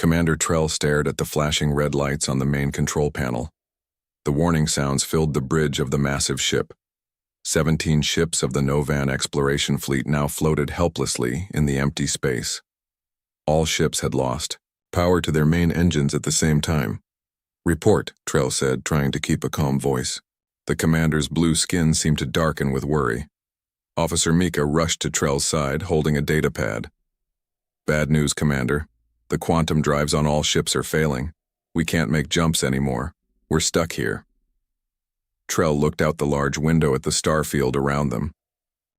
Commander Trell stared at the flashing red lights on the main control panel. The warning sounds filled the bridge of the massive ship. 17 ships of the Novan exploration fleet now floated helplessly in the empty space. All ships had lost power to their main engines at the same time. "Report," Trell said, trying to keep a calm voice. The commander's blue skin seemed to darken with worry. Officer Mika rushed to Trell's side, holding a data pad. "Bad news, Commander. The quantum drives on all ships are failing. We can't make jumps anymore. We're stuck here." Trell looked out the large window at the star field around them.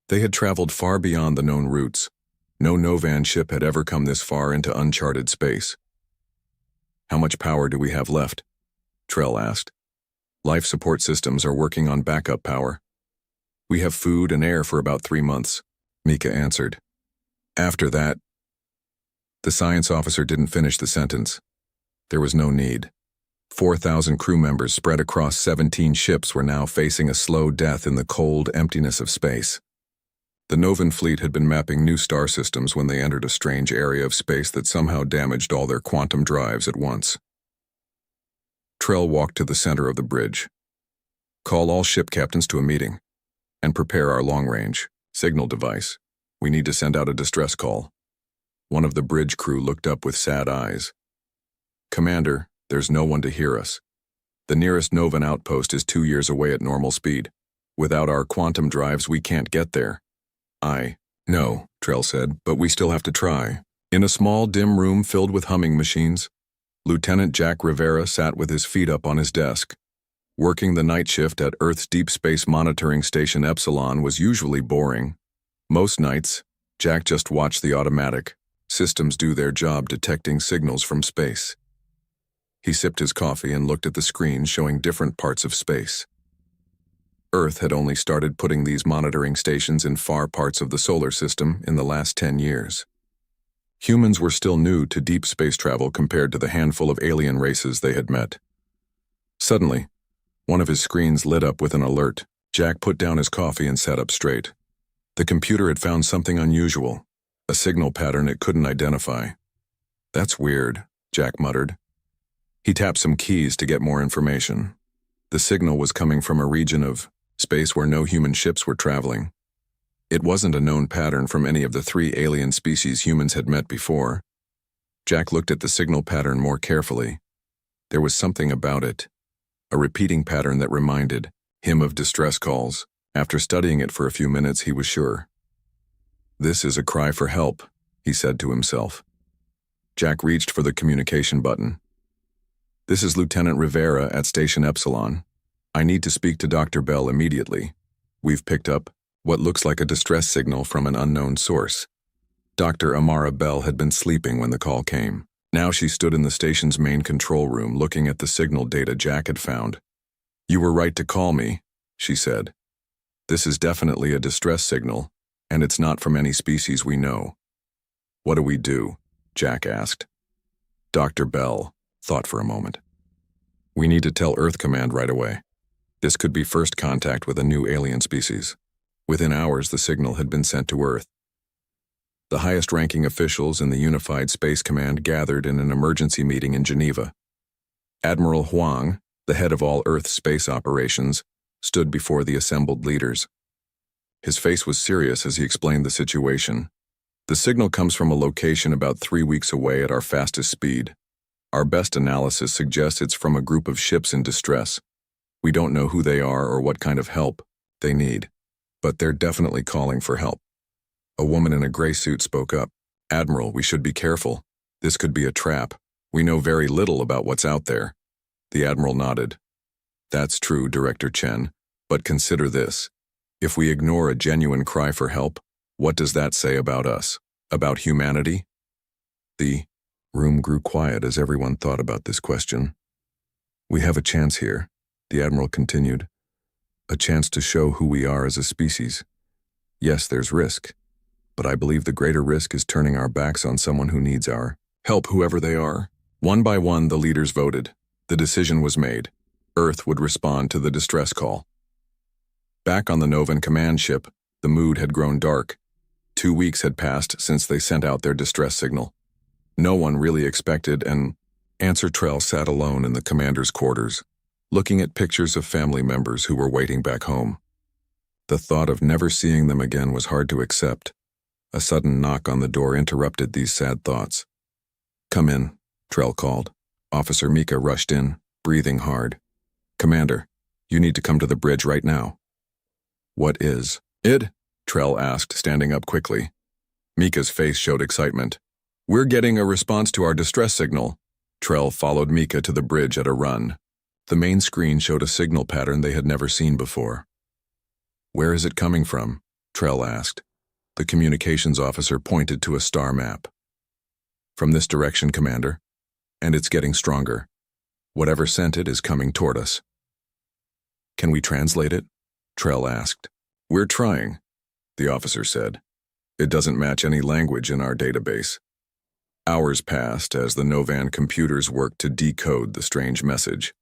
They had traveled far beyond the known routes. No Novan ship had ever come this far into uncharted space. "How much power do we have left?" Trell asked. "Life support systems are working on backup power. We have food and air for about 3 months," Mika answered. "After that..." The science officer didn't finish the sentence. There was no need. 4,000 crew members spread across 17 ships were now facing a slow death in the cold emptiness of space. The Novan fleet had been mapping new star systems when they entered a strange area of space that somehow damaged all their quantum drives at once. Trell walked to the center of the bridge. "Call all ship captains to a meeting and prepare our long-range signal device. We need to send out a distress call." One of the bridge crew looked up with sad eyes. "Commander, there's no one to hear us. The nearest Novan outpost is 2 years away at normal speed. Without our quantum drives, we can't get there." "I know," Trell said, "but we still have to try." In a small, dim room filled with humming machines, Lieutenant Jack Rivera sat with his feet up on his desk. Working the night shift at Earth's Deep Space Monitoring Station Epsilon was usually boring. Most nights, Jack just watched the automatic systems do their job detecting signals from space. He sipped his coffee and looked at the screen showing different parts of space. Earth had only started putting these monitoring stations in far parts of the solar system in the last 10 years. Humans were still new to deep space travel compared to the handful of alien races they had met. Suddenly, one of his screens lit up with an alert. Jack put down his coffee and sat up straight. The computer had found something unusual, a signal pattern it couldn't identify. "That's weird," Jack muttered. He tapped some keys to get more information. The signal was coming from a region of space where no human ships were traveling. It wasn't a known pattern from any of the 3 alien species humans had met before. Jack looked at the signal pattern more carefully. There was something about it, a repeating pattern that reminded him of distress calls. After studying it for a few minutes, he was sure. "This is a cry for help," he said to himself. Jack reached for the communication button. "This is Lieutenant Rivera at Station Epsilon. I need to speak to Dr. Bell immediately. We've picked up what looks like a distress signal from an unknown source." Dr. Amara Bell had been sleeping when the call came. Now she stood in the station's main control room looking at the signal data Jack had found. "You were right to call me," she said. "This is definitely a distress signal, and it's not from any species we know." "What do we do?" Jack asked. Dr. Bell thought for a moment. "We need to tell Earth Command right away. This could be first contact with a new alien species." Within hours, the signal had been sent to Earth. The highest-ranking officials in the Unified Space Command gathered in an emergency meeting in Geneva. Admiral Huang, the head of all Earth space operations, stood before the assembled leaders. His face was serious as he explained the situation. "The signal comes from a location about 3 weeks away at our fastest speed. Our best analysis suggests it's from a group of ships in distress. We don't know who they are or what kind of help they need, but they're definitely calling for help." A woman in a gray suit spoke up. "Admiral, we should be careful. This could be a trap. We know very little about what's out there." The Admiral nodded. "That's true, Director Chen, but consider this. If we ignore a genuine cry for help, what does that say about us? About humanity?" The room grew quiet as everyone thought about this question. "We have a chance here," the Admiral continued. "A chance to show who we are as a species. Yes, there's risk, but I believe the greater risk is turning our backs on someone who needs our help, whoever they are." One by one, the leaders voted. The decision was made. Earth would respond to the distress call. Back on the Novan command ship, the mood had grown dark. 2 weeks had passed since they sent out their distress signal. No one really expected an answer. Trell sat alone in the commander's quarters, looking at pictures of family members who were waiting back home. The thought of never seeing them again was hard to accept. A sudden knock on the door interrupted these sad thoughts. "Come in," Trell called. Officer Mika rushed in, breathing hard. "Commander, you need to come to the bridge right now." "What is it?" Trell asked, standing up quickly. Mika's face showed excitement. "We're getting a response to our distress signal." Trell followed Mika to the bridge at a run. The main screen showed a signal pattern they had never seen before. "Where is it coming from?" Trell asked. The communications officer pointed to a star map. "From this direction, Commander. And it's getting stronger. Whatever sent it is coming toward us." "Can we translate it?" Trell asked. "We're trying," the officer said. "It doesn't match any language in our database." Hours passed as the Novan computers worked to decode the strange message.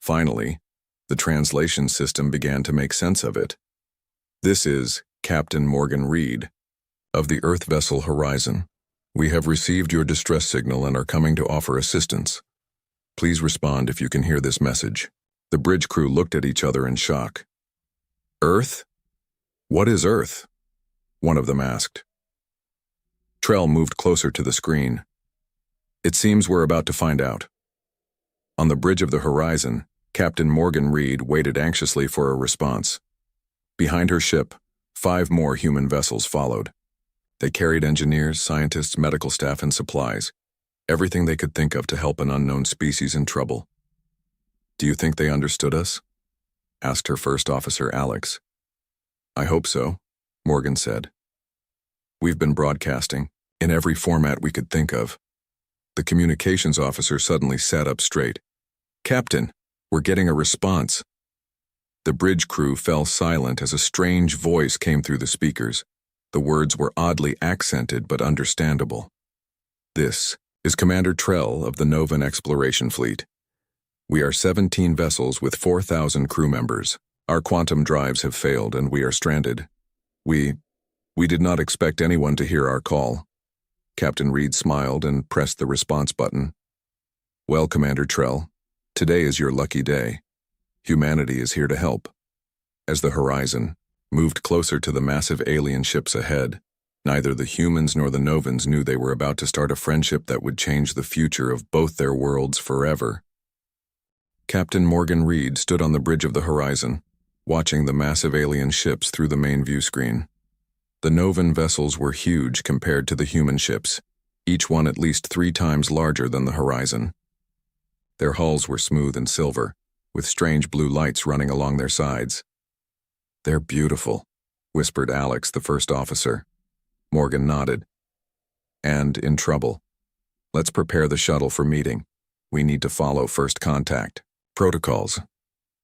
Finally, the translation system began to make sense of it. "This is Captain Morgan Reed of the Earth vessel Horizon. We have received your distress signal and are coming to offer assistance. Please respond if you can hear this message." The bridge crew looked at each other in shock. "Earth? What is Earth?" one of them asked. Trell moved closer to the screen. "It seems we're about to find out." On the bridge of the Horizon, Captain Morgan Reed waited anxiously for a response. Behind her ship, 5 more human vessels followed. They carried engineers, scientists, medical staff, and supplies, everything they could think of to help an unknown species in trouble. "Do you think they understood us?" asked her first officer, Alex. "I hope so," Morgan said. "We've been broadcasting, in every format we could think of." The communications officer suddenly sat up straight. "Captain, we're getting a response." The bridge crew fell silent as a strange voice came through the speakers. The words were oddly accented but understandable. "This is Commander Trell of the Novan Exploration Fleet. We are 17 vessels with 4,000 crew members. Our quantum drives have failed and we are stranded. We did not expect anyone to hear our call." Captain Reed smiled and pressed the response button. "Well, Commander Trell, today is your lucky day. Humanity is here to help." As the Horizon moved closer to the massive alien ships ahead, neither the humans nor the Novans knew they were about to start a friendship that would change the future of both their worlds forever. Captain Morgan Reed stood on the bridge of the Horizon, watching the massive alien ships through the main view screen. The Novan vessels were huge compared to the human ships, each one at least 3 times larger than the Horizon. Their hulls were smooth and silver, with strange blue lights running along their sides. "They're beautiful," whispered Alex, the first officer. Morgan nodded. "And in trouble. Let's prepare the shuttle for meeting. We need to follow first contact protocols."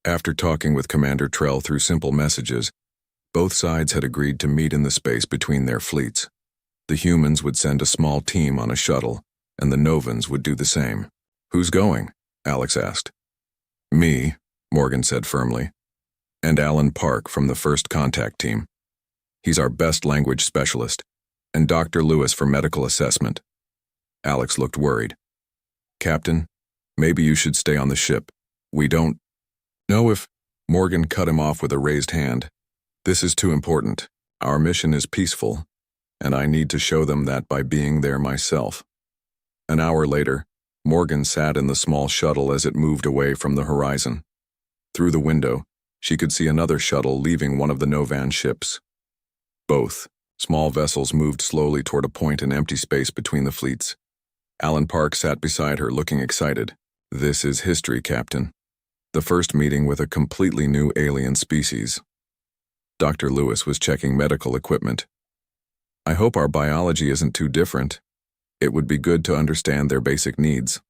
After talking with Commander Trell through simple messages, both sides had agreed to meet in the space between their fleets. The humans would send a small team on a shuttle, and the Novans would do the same. "Who's going?" Alex asked. "Me," Morgan said firmly. "And Alan Park from the first contact team. He's our best language specialist, and Dr. Lewis for medical assessment." Alex looked worried. "Captain, maybe you should stay on the ship. We don't know if—" Morgan cut him off with a raised hand. "This is too important. Our mission is peaceful, and I need to show them that by being there myself." An hour later, Morgan sat in the small shuttle as it moved away from the Horizon. Through the window, she could see another shuttle leaving one of the Novan ships. Both small vessels moved slowly toward a point in empty space between the fleets. Alan Park sat beside her, looking excited. "This is history, Captain. The first meeting with a completely new alien species." Dr. Lewis was checking medical equipment. "I hope our biology isn't too different. It would be good to understand their basic needs."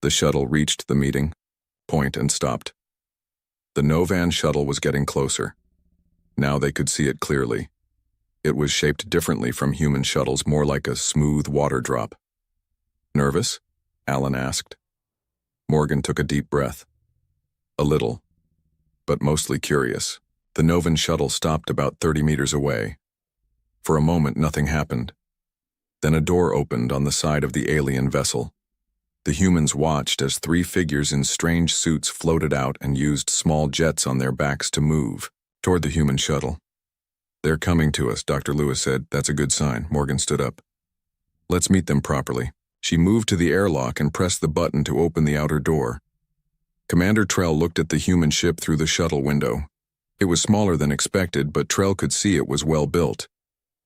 The shuttle reached the meeting point and stopped. The Novan shuttle was getting closer. Now they could see it clearly. It was shaped differently from human shuttles, more like a smooth water drop. "Nervous?" Alan asked. Morgan took a deep breath. "A little, but mostly curious." The Novan shuttle stopped about 30 meters away. For a moment, nothing happened. Then a door opened on the side of the alien vessel. The humans watched as three figures in strange suits floated out and used small jets on their backs to move toward the human shuttle. "They're coming to us," Dr. Lewis said. "That's a good sign." Morgan stood up. "Let's meet them properly." She moved to the airlock and pressed the button to open the outer door. Commander Trell looked at the human ship through the shuttle window. It was smaller than expected, but Trell could see it was well built.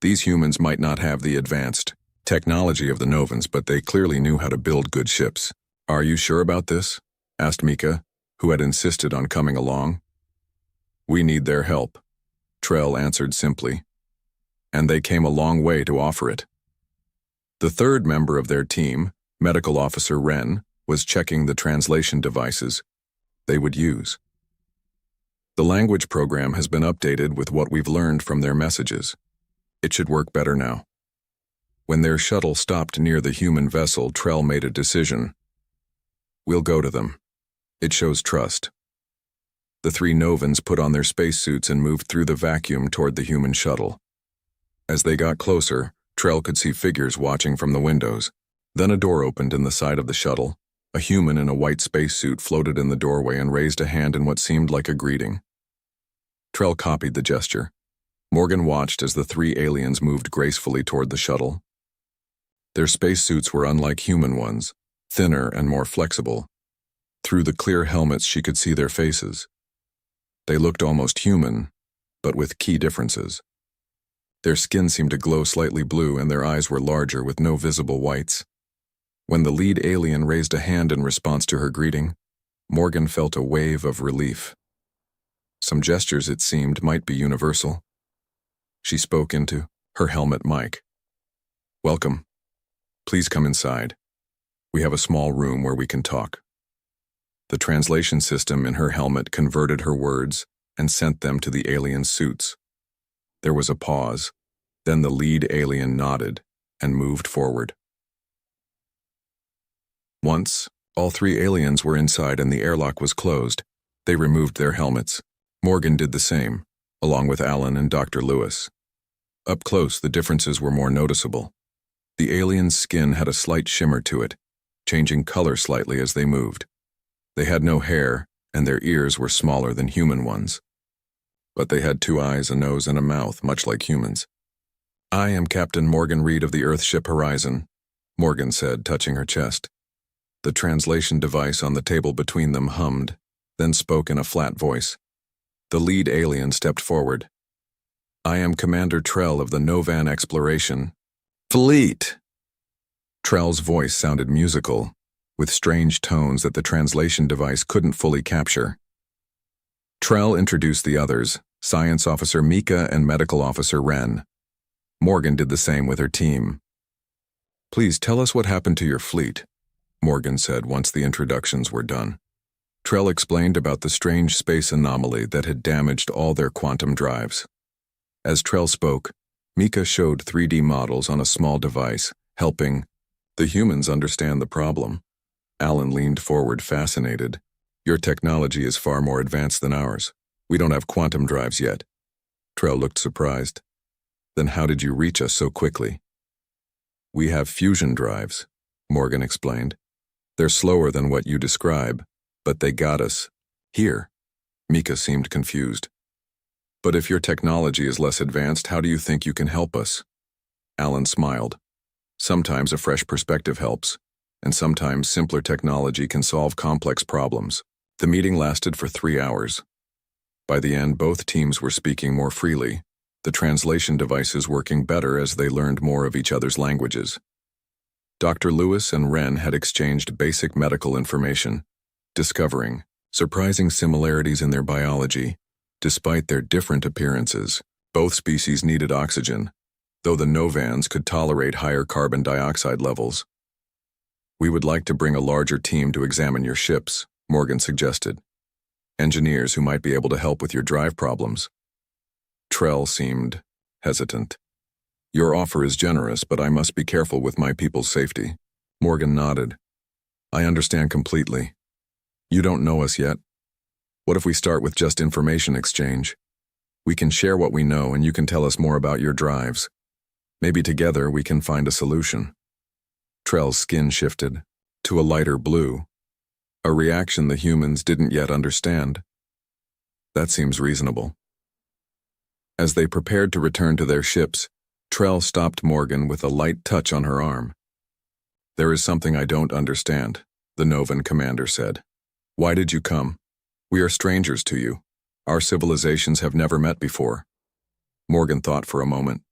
These humans might not have the advanced technology of the Novans, but they clearly knew how to build good ships. "Are you sure about this?" asked Mika, who had insisted on coming along. "We need their help," Trell answered simply. And they came a long way to offer it. The third member of their team, Medical Officer Wren, was checking the translation devices they would use. "The language program has been updated with what we've learned from their messages. It should work better now." When their shuttle stopped near the human vessel, Trell made a decision. "We'll go to them. It shows trust." The three Novans put on their spacesuits and moved through the vacuum toward the human shuttle. As they got closer, Trell could see figures watching from the windows. Then a door opened in the side of the shuttle. A human in a white spacesuit floated in the doorway and raised a hand in what seemed like a greeting. Trell copied the gesture. Morgan watched as the three aliens moved gracefully toward the shuttle. Their spacesuits were unlike human ones, thinner and more flexible. Through the clear helmets she could see their faces. They looked almost human, but with key differences. Their skin seemed to glow slightly blue and their eyes were larger with no visible whites. When the lead alien raised a hand in response to her greeting, Morgan felt a wave of relief. Some gestures, it seemed, might be universal. She spoke into her helmet mic. "Welcome. Please come inside. We have a small room where we can talk." The translation system in her helmet converted her words and sent them to the alien suits. There was a pause. Then the lead alien nodded and moved forward. Once, all three aliens were inside and the airlock was closed. They removed their helmets. Morgan did the same, along with Alan and Dr. Lewis. Up close, the differences were more noticeable. The alien's skin had a slight shimmer to it, changing color slightly as they moved. They had no hair, and their ears were smaller than human ones. But they had 2 eyes, a nose, and a mouth, much like humans. "I am Captain Morgan Reed of the Earthship Horizon," Morgan said, touching her chest. The translation device on the table between them hummed, then spoke in a flat voice. The lead alien stepped forward. "I am Commander Trell of the Novan Exploration Fleet." Trell's voice sounded musical, with strange tones that the translation device couldn't fully capture. Trell introduced the others, Science Officer Mika and Medical Officer Wren. Morgan did the same with her team. "Please tell us what happened to your fleet," Morgan said once the introductions were done. Trell explained about the strange space anomaly that had damaged all their quantum drives. As Trell spoke, Mika showed 3D models on a small device, helping the humans understand the problem. Alan leaned forward, fascinated. "Your technology is far more advanced than ours. We don't have quantum drives yet." Trell looked surprised. "Then how did you reach us so quickly?" "We have fusion drives," Morgan explained. "They're slower than what you describe, but they got us here." Mika seemed confused. "But if your technology is less advanced, how do you think you can help us?" Alan smiled. "Sometimes a fresh perspective helps, and sometimes simpler technology can solve complex problems." The meeting lasted for 3 hours. By the end, both teams were speaking more freely, the translation devices working better as they learned more of each other's languages. Dr. Lewis and Wren had exchanged basic medical information, discovering surprising similarities in their biology. Despite their different appearances, both species needed oxygen, though the Novans could tolerate higher carbon dioxide levels. "We would like to bring a larger team to examine your ships," Morgan suggested. "Engineers who might be able to help with your drive problems." Trell seemed hesitant. "Your offer is generous, but I must be careful with my people's safety." Morgan nodded. "I understand completely. You don't know us yet. What if we start with just information exchange? We can share what we know and you can tell us more about your drives." Maybe together we can find a solution. Trell's skin shifted to a lighter blue, a reaction the humans didn't yet understand. That seems reasonable. As they prepared to return to their ships, Trell stopped Morgan with a light touch on her arm. "There is something I don't understand," the Novan commander said. "Why did you come? We are strangers to you. Our civilizations have never met before." Morgan thought for a moment.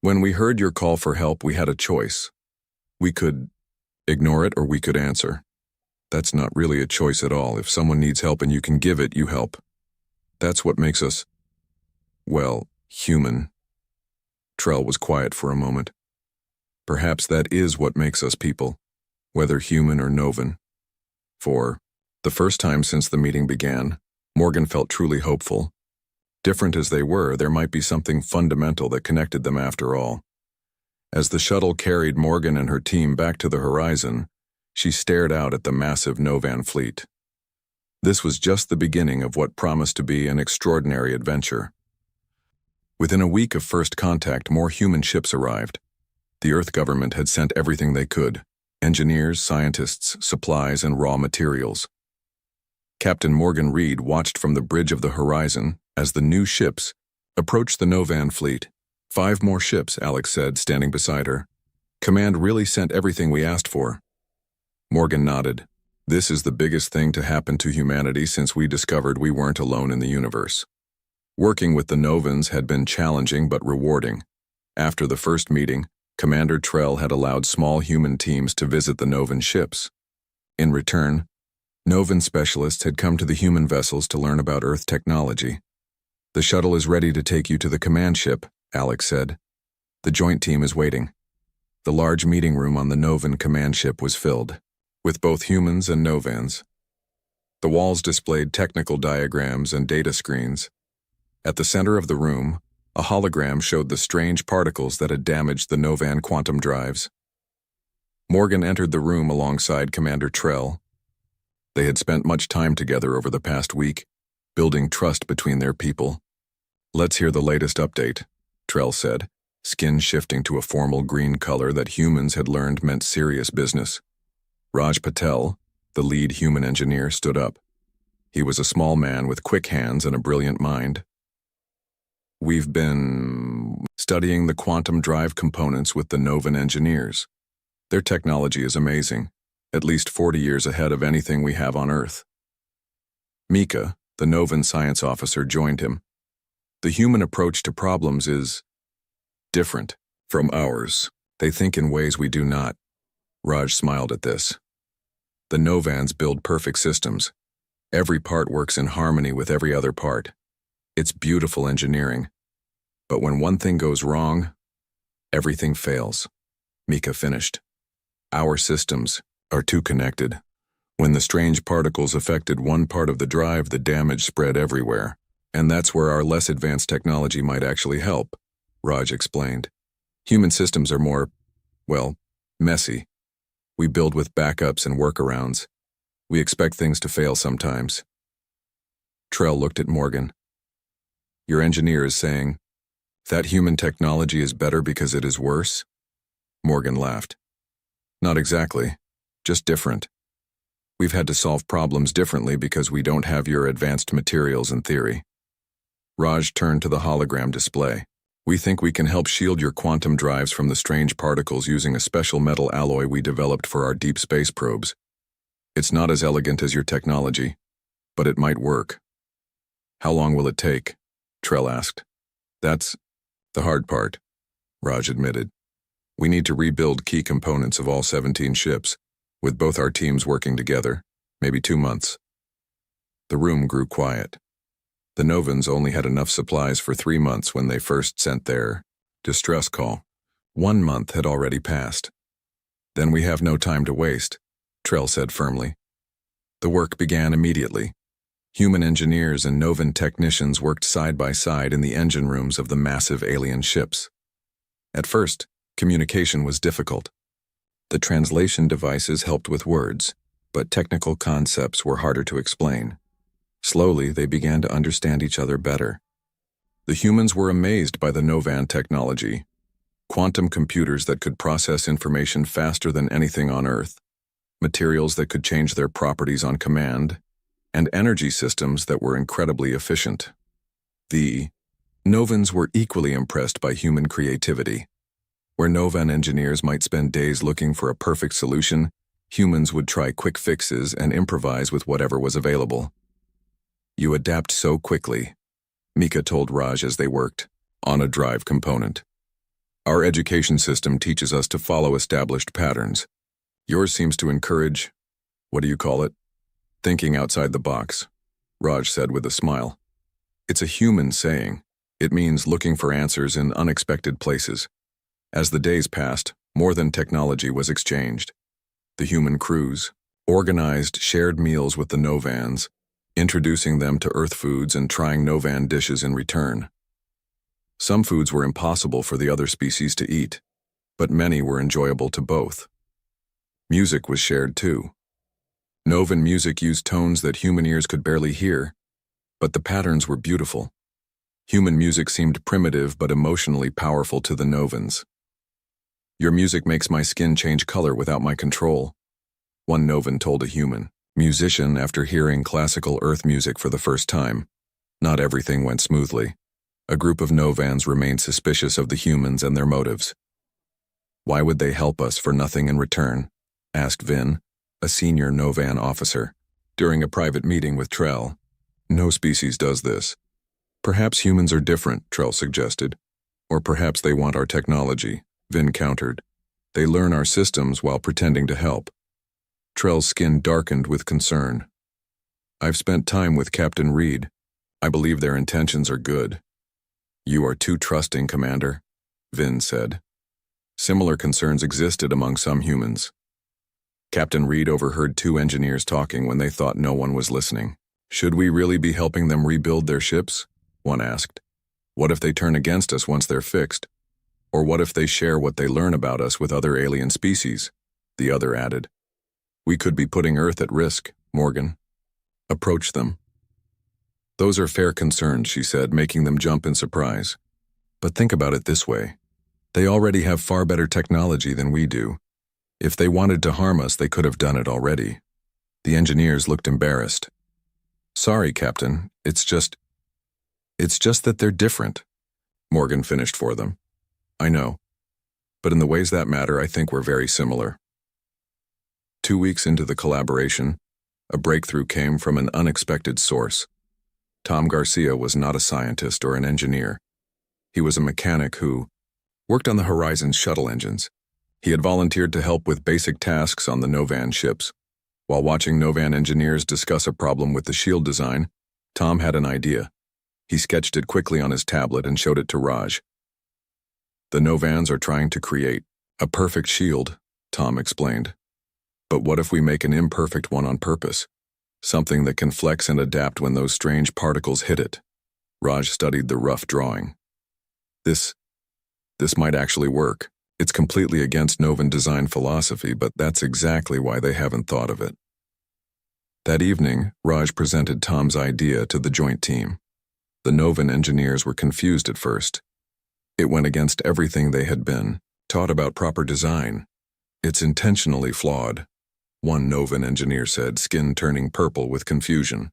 "When we heard your call for help, we had a choice. We could ignore it or we could answer. That's not really a choice at all. If someone needs help and you can give it, you help. That's what makes us, well, human." Trell was quiet for a moment. "Perhaps that is what makes us people, whether human or Novan." For the first time since the meeting began, Morgan felt truly hopeful. Different as they were, there might be something fundamental that connected them after all. As the shuttle carried Morgan and her team back to the horizon, she stared out at the massive Novan fleet. This was just the beginning of what promised to be an extraordinary adventure. Within a week of first contact, more human ships arrived. The Earth government had sent everything they could: engineers, scientists, supplies, and raw materials. Captain Morgan Reed watched from the bridge of the horizon as the new ships approached the Novan fleet. "5 more ships," Alex said, standing beside her. "Command really sent everything we asked for." Morgan nodded. "This is the biggest thing to happen to humanity since we discovered we weren't alone in the universe." Working with the Novans had been challenging but rewarding. After the first meeting, Commander Trell had allowed small human teams to visit the Novan ships. In return, Novan specialists had come to the human vessels to learn about Earth technology. "The shuttle is ready to take you to the command ship," Alex said. "The joint team is waiting." The large meeting room on the Novan command ship was filled with both humans and Novans. The walls displayed technical diagrams and data screens. At the center of the room, a hologram showed the strange particles that had damaged the Novan quantum drives. Morgan entered the room alongside Commander Trell. They had spent much time together over the past week, building trust between their people. "Let's hear the latest update," Trell said, skin shifting to a formal green color that humans had learned meant serious business. Raj Patel, the lead human engineer, stood up. He was a small man with quick hands and a brilliant mind. "We've been studying the quantum drive components with the Novan engineers. Their technology is amazing, at least 40 years ahead of anything we have on Earth." Mika, the Novan science officer, joined him. "The human approach to problems is different from ours. They think in ways we do not." Raj smiled at this. "The Novans build perfect systems. Every part works in harmony with every other part. It's beautiful engineering. But when one thing goes wrong, everything fails." Mika finished. "Our systems are too connected. When the strange particles affected one part of the drive, the damage spread everywhere. And that's where our less advanced technology might actually help," Raj explained. "Human systems are more, well, messy. We build with backups and workarounds. We expect things to fail sometimes." Trell looked at Morgan. "Your engineer is saying that human technology is better because it is worse?" Morgan laughed. "Not exactly, just different. We've had to solve problems differently because we don't have your advanced materials and theory." Raj turned to the hologram display. "We think we can help shield your quantum drives from the strange particles using a special metal alloy we developed for our deep space probes. It's not as elegant as your technology, but it might work." "How long will it take?" Trell asked. "That's the hard part," Raj admitted. "We need to rebuild key components of all 17 ships, with both our teams working together, maybe 2 months." The room grew quiet. The Novans only had enough supplies for 3 months when they first sent their distress call. 1 month had already passed. "Then we have no time to waste," Trell said firmly. The work began immediately. Human engineers and Novan technicians worked side by side in the engine rooms of the massive alien ships. At first, communication was difficult. The translation devices helped with words, but technical concepts were harder to explain. Slowly, they began to understand each other better. The humans were amazed by the Novan technology. quantum computers that could process information faster than anything on Earth, materials that could change their properties on command, and energy systems that were incredibly efficient. The Novans were equally impressed by human creativity. Where Novan engineers might spend days looking for a perfect solution, humans would try quick fixes and improvise with whatever was available. "You adapt so quickly," Mika told Raj as they worked on a drive component. "Our education system teaches us to follow established patterns. Yours seems to encourage, what do you call it? Thinking outside the box," Raj said with a smile. "It's a human saying. It means looking for answers in unexpected places." As the days passed, more than technology was exchanged. The human crews organized shared meals with the Novans, introducing them to Earth foods and trying Novan dishes in return. Some foods were impossible for the other species to eat, but many were enjoyable to both. Music was shared too. Novan music used tones that human ears could barely hear, but the patterns were beautiful. Human music seemed primitive but emotionally powerful to the Novans. "Your music makes my skin change color without my control," one Novan told a human musician after hearing classical Earth music for the first time. Not everything went smoothly. A group of Novans remained suspicious of the humans and their motives. "Why would they help us for nothing in return?" asked Vin, a senior Novan officer, during a private meeting with Trell. "No species does this." "Perhaps humans are different," Trell suggested. "Or perhaps they want our technology," Vin countered. "They learn our systems while pretending to help." Trell's skin darkened with concern. "I've spent time with Captain Reed. I believe their intentions are good." "You are too trusting, Commander," Vin said. Similar concerns existed among some humans. Captain Reed overheard two engineers talking when they thought no one was listening. "Should we really be helping them rebuild their ships?" one asked. "What if they turn against us once they're fixed? Or what if they share what they learn about us with other alien species?" the other added. "We could be putting Earth at risk, Morgan." "Approach them." "Those are fair concerns," she said, making them jump in surprise. "But think about it this way. They already have far better technology than we do. If they wanted to harm us, they could have done it already." The engineers looked embarrassed. "Sorry, Captain. It's just that they're different," Morgan finished for them. "I know. But in the ways that matter, I think we're very similar." 2 weeks into the collaboration, a breakthrough came from an unexpected source. Tom Garcia was not a scientist or an engineer. He was a mechanic who worked on the Horizon's shuttle engines. He had volunteered to help with basic tasks on the Novan ships. While watching Novan engineers discuss a problem with the shield design, Tom had an idea. He sketched it quickly on his tablet and showed it to Raj. "The Novans are trying to create a perfect shield," Tom explained. "But what if we make an imperfect one on purpose? Something that can flex and adapt when those strange particles hit it." Raj studied the rough drawing. This might actually work. It's completely against Novan design philosophy, but that's exactly why they haven't thought of it." That evening, Raj presented Tom's idea to the joint team. The Novan engineers were confused at first. It went against everything they had been taught about proper design. "It's intentionally flawed," one Novan engineer said, skin turning purple with confusion.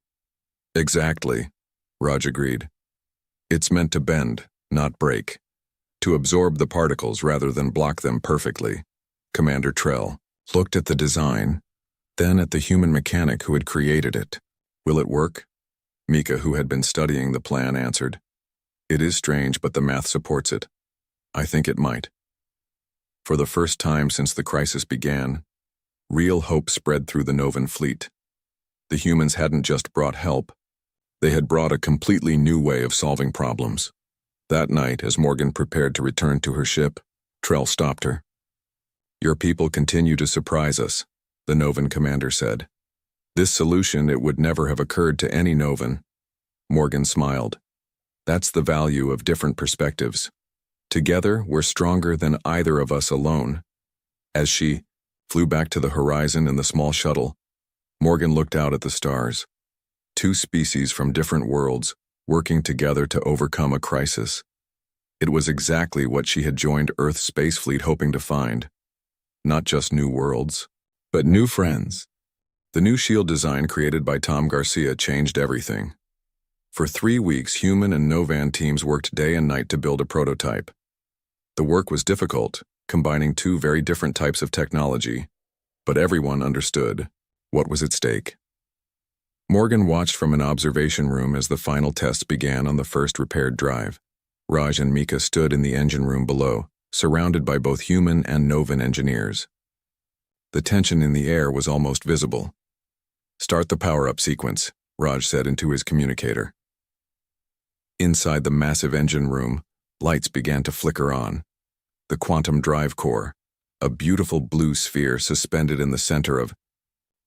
"Exactly," Raj agreed. "It's meant to bend, not break. To absorb the particles rather than block them perfectly." Commander Trell looked at the design, then at the human mechanic who had created it. "Will it work?" Mika, who had been studying the plan, answered. "It is strange, but the math supports it. I think it might." For the first time since the crisis began, real hope spread through the Novan fleet. The humans hadn't just brought help, they had brought a completely new way of solving problems. That night, as Morgan prepared to return to her ship, Trell stopped her. "Your people continue to surprise us," the Novan commander said. "This solution, it would never have occurred to any Novan." Morgan smiled. "That's the value of different perspectives. Together, we're stronger than either of us alone." As she flew back to the horizon in the small shuttle, Morgan looked out at the stars. Two species from different worlds, working together to overcome a crisis. It was exactly what she had joined Earth's space fleet hoping to find. Not just new worlds, but new friends. The new shield design created by Tom Garcia changed everything. For 3 weeks, human and Novan teams worked day and night to build a prototype. The work was difficult, combining two very different types of technology, but everyone understood what was at stake. Morgan watched from an observation room as the final tests began on the first repaired drive. Raj and Mika stood in the engine room below, surrounded by both human and Novan engineers. The tension in the air was almost visible. "Start the power-up sequence," Raj said into his communicator. Inside the massive engine room, lights began to flicker on. The quantum drive core, a beautiful blue sphere suspended in the center of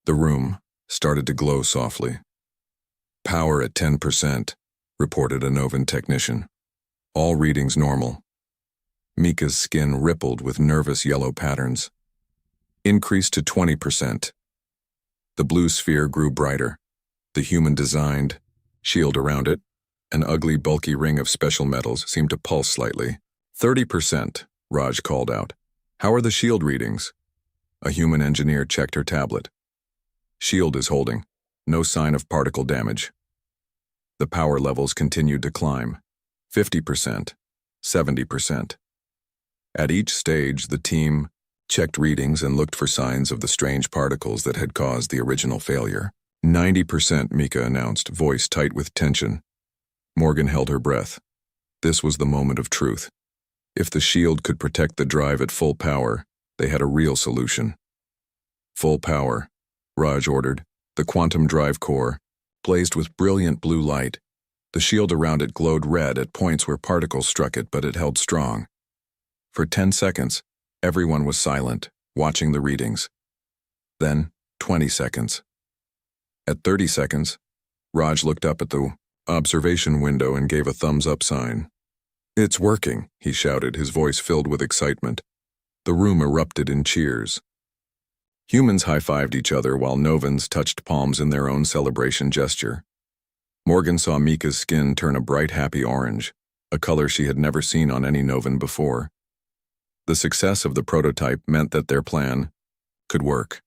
the room, started to glow softly. "Power at 10%, reported a Novan technician. "All readings normal." Mika's skin rippled with nervous yellow patterns. "Increase to 20%. The blue sphere grew brighter. The human-designed shield around it, an ugly, bulky ring of special metals, seemed to pulse slightly. 30%, Raj called out. "How are the shield readings?" A human engineer checked her tablet. "Shield is holding. No sign of particle damage." The power levels continued to climb. 50%, 70%. At each stage, the team checked readings and looked for signs of the strange particles that had caused the original failure. 90%, Mika announced, voice tight with tension. Morgan held her breath. This was the moment of truth. If the shield could protect the drive at full power, they had a real solution. "Full power," Raj ordered. The quantum drive core blazed with brilliant blue light. The shield around it glowed red at points where particles struck it, but it held strong. For 10 seconds, everyone was silent, watching the readings. Then, 20 seconds. At 30 seconds, Raj looked up at the observation window and gave a thumbs-up sign. "It's working," he shouted, his voice filled with excitement. The room erupted in cheers. Humans high-fived each other while Novans touched palms in their own celebration gesture. Morgan saw Mika's skin turn a bright, happy orange, a color she had never seen on any Novan before. The success of the prototype meant that their plan could work.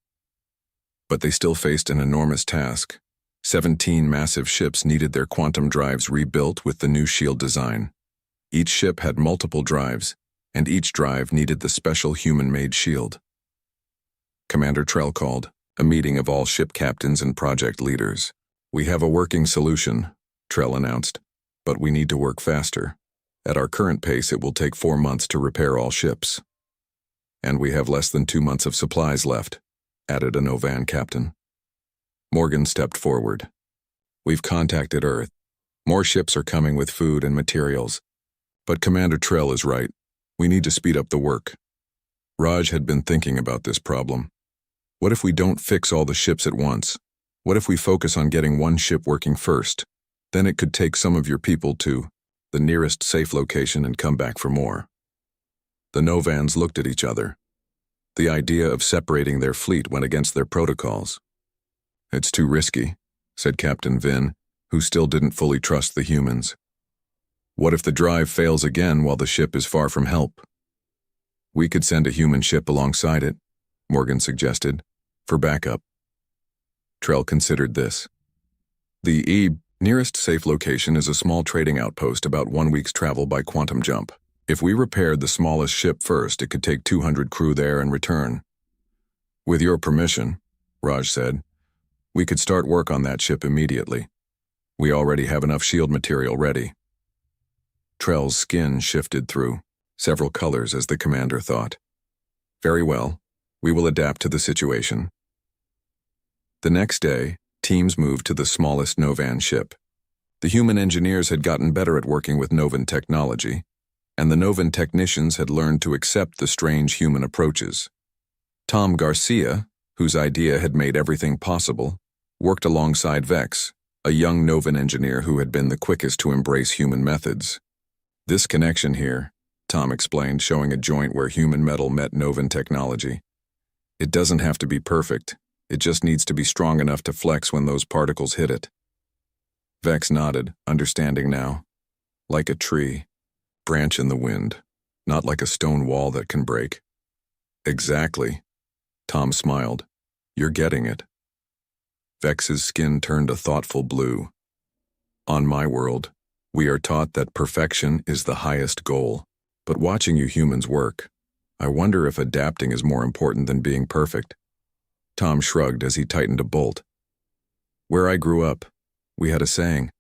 But they still faced an enormous task. 17 massive ships needed their quantum drives rebuilt with the new shield design. Each ship had multiple drives, and each drive needed the special human-made shield. Commander Trell called a meeting of all ship captains and project leaders. "We have a working solution," Trell announced, "but we need to work faster. At our current pace, it will take 4 months to repair all ships. And we have less than 2 months of supplies left," added a Novan captain. Morgan stepped forward. "We've contacted Earth. More ships are coming with food and materials. But Commander Trell is right. We need to speed up the work." Raj had been thinking about this problem. What if we don't fix all the ships at once? What if we focus on getting one ship working first? Then it could take some of your people to the nearest safe location and come back for more. The Novans looked at each other. The idea of separating their fleet went against their protocols. "It's too risky," said Captain Vin, who still didn't fully trust the humans. "What if the drive fails again while the ship is far from help?" "We could send a human ship alongside it," Morgan suggested, "for backup." Trell considered this. The nearest safe location is a small trading outpost about 1 week's travel by quantum jump. If we repaired the smallest ship first, it could take 200 crew there and return. "With your permission," Raj said, "we could start work on that ship immediately. We already have enough shield material ready." Trell's skin shifted through several colors as the commander thought. "Very well, we will adapt to the situation." The next day, teams moved to the smallest Novan ship. The human engineers had gotten better at working with Novan technology, and the Novan technicians had learned to accept the strange human approaches. Tom Garcia, whose idea had made everything possible, worked alongside Vex, a young Novan engineer who had been the quickest to embrace human methods. "This connection here," Tom explained, showing a joint where human metal met Novan technology. "It doesn't have to be perfect. It just needs to be strong enough to flex when those particles hit it." Vex nodded, understanding now. "Like a tree. branch in the wind, not like a stone wall that can break. Exactly. Tom smiled. You're getting it. Vex's skin turned a thoughtful blue. On my world, we are taught that perfection is the highest goal. But watching you humans work, I wonder if adapting is more important than being perfect. Tom shrugged as he tightened a bolt. Where I grew up, we had a saying.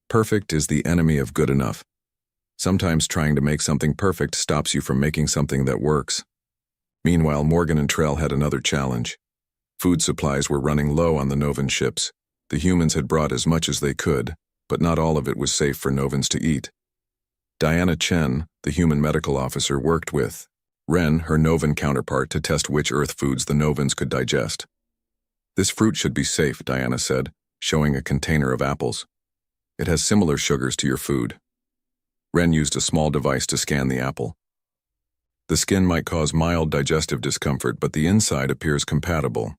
Perfect is the enemy of good enough. Sometimes trying to make something perfect stops you from making something that works. Meanwhile, Morgan and Trell had another challenge. Food supplies were running low on the Novan ships. The humans had brought as much as they could, but not all of it was safe for Novans to eat. Diana Chen, the human medical officer, worked with Ren, her Novan counterpart, to test which Earth foods the Novans could digest. This fruit should be safe, Diana said, showing a container of apples. It has similar sugars to your food. Ren used a small device to scan the apple. The skin might cause mild digestive discomfort, but the inside appears compatible.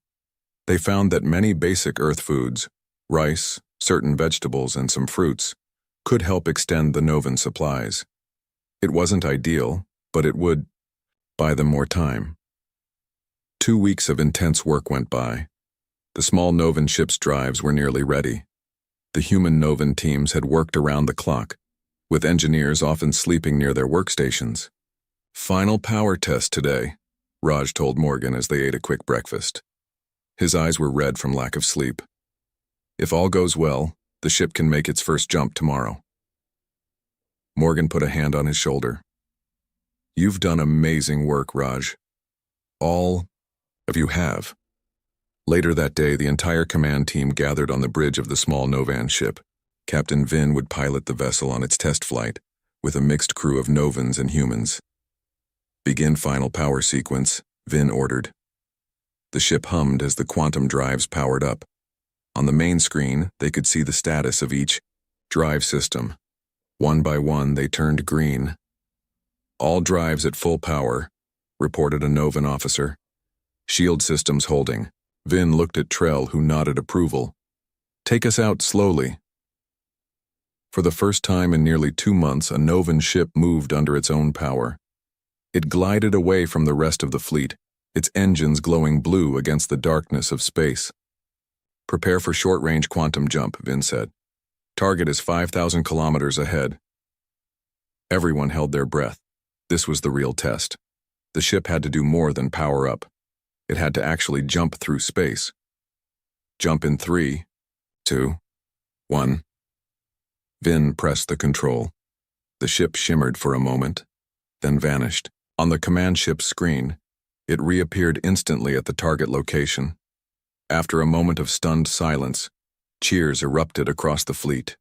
They found that many basic Earth foods, rice, certain vegetables, and some fruits, could help extend the Novan supplies. It wasn't ideal, but it would buy them more time. 2 weeks of intense work went by. The small Novan ship's drives were nearly ready. The human Novan teams had worked around the clock, with engineers often sleeping near their workstations. Final power test today, Raj told Morgan as they ate a quick breakfast. His eyes were red from lack of sleep. If all goes well, the ship can make its first jump tomorrow. Morgan put a hand on his shoulder. You've done amazing work, Raj. All of you have. Later that day, the entire command team gathered on the bridge of the small Novan ship. Captain Vin would pilot the vessel on its test flight, with a mixed crew of Novans and humans. Begin final power sequence, Vin ordered. The ship hummed as the quantum drives powered up. On the main screen, they could see the status of each drive system. One by one, they turned green. All drives at full power, reported a Novan officer. Shield systems holding. Vin looked at Trell, who nodded approval. Take us out slowly. For the first time in nearly 2 months, a Novan ship moved under its own power. It glided away from the rest of the fleet, its engines glowing blue against the darkness of space. Prepare for short-range quantum jump, Vin said. Target is 5,000 kilometers ahead. Everyone held their breath. This was the real test. The ship had to do more than power up. It had to actually jump through space. Jump in 3, 2, 1. Vin pressed the control. The ship shimmered for a moment, then vanished. On the command ship's screen, it reappeared instantly at the target location. After a moment of stunned silence, cheers erupted across the fleet.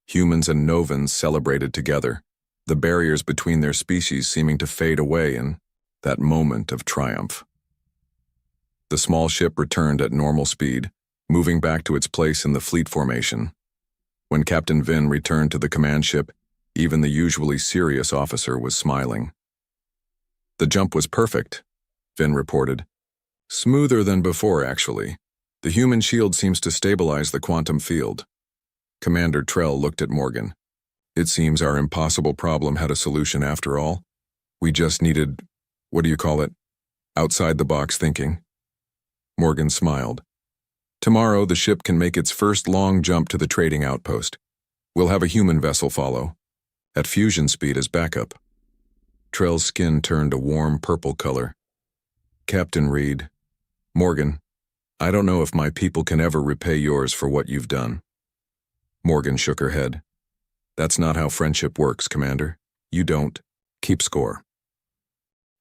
Humans and Novans celebrated together, the barriers between their species seeming to fade away in that moment of triumph. The small ship returned at normal speed, moving back to its place in the fleet formation. When Captain Vin returned to the command ship, even the usually serious officer was smiling. The jump was perfect, Vin reported. Smoother than before, actually. The human shield seems to stabilize the quantum field. Commander Trell looked at Morgan. It seems our impossible problem had a solution after all. We just needed, outside-the-box thinking. Morgan smiled. Tomorrow, the ship can make its first long jump to the trading outpost. We'll have a human vessel follow, at fusion speed as backup. Trell's skin turned a warm purple color. Captain Reed, Morgan, I don't know if my people can ever repay yours for what you've done. Morgan shook her head. That's not how friendship works, Commander. You don't keep score.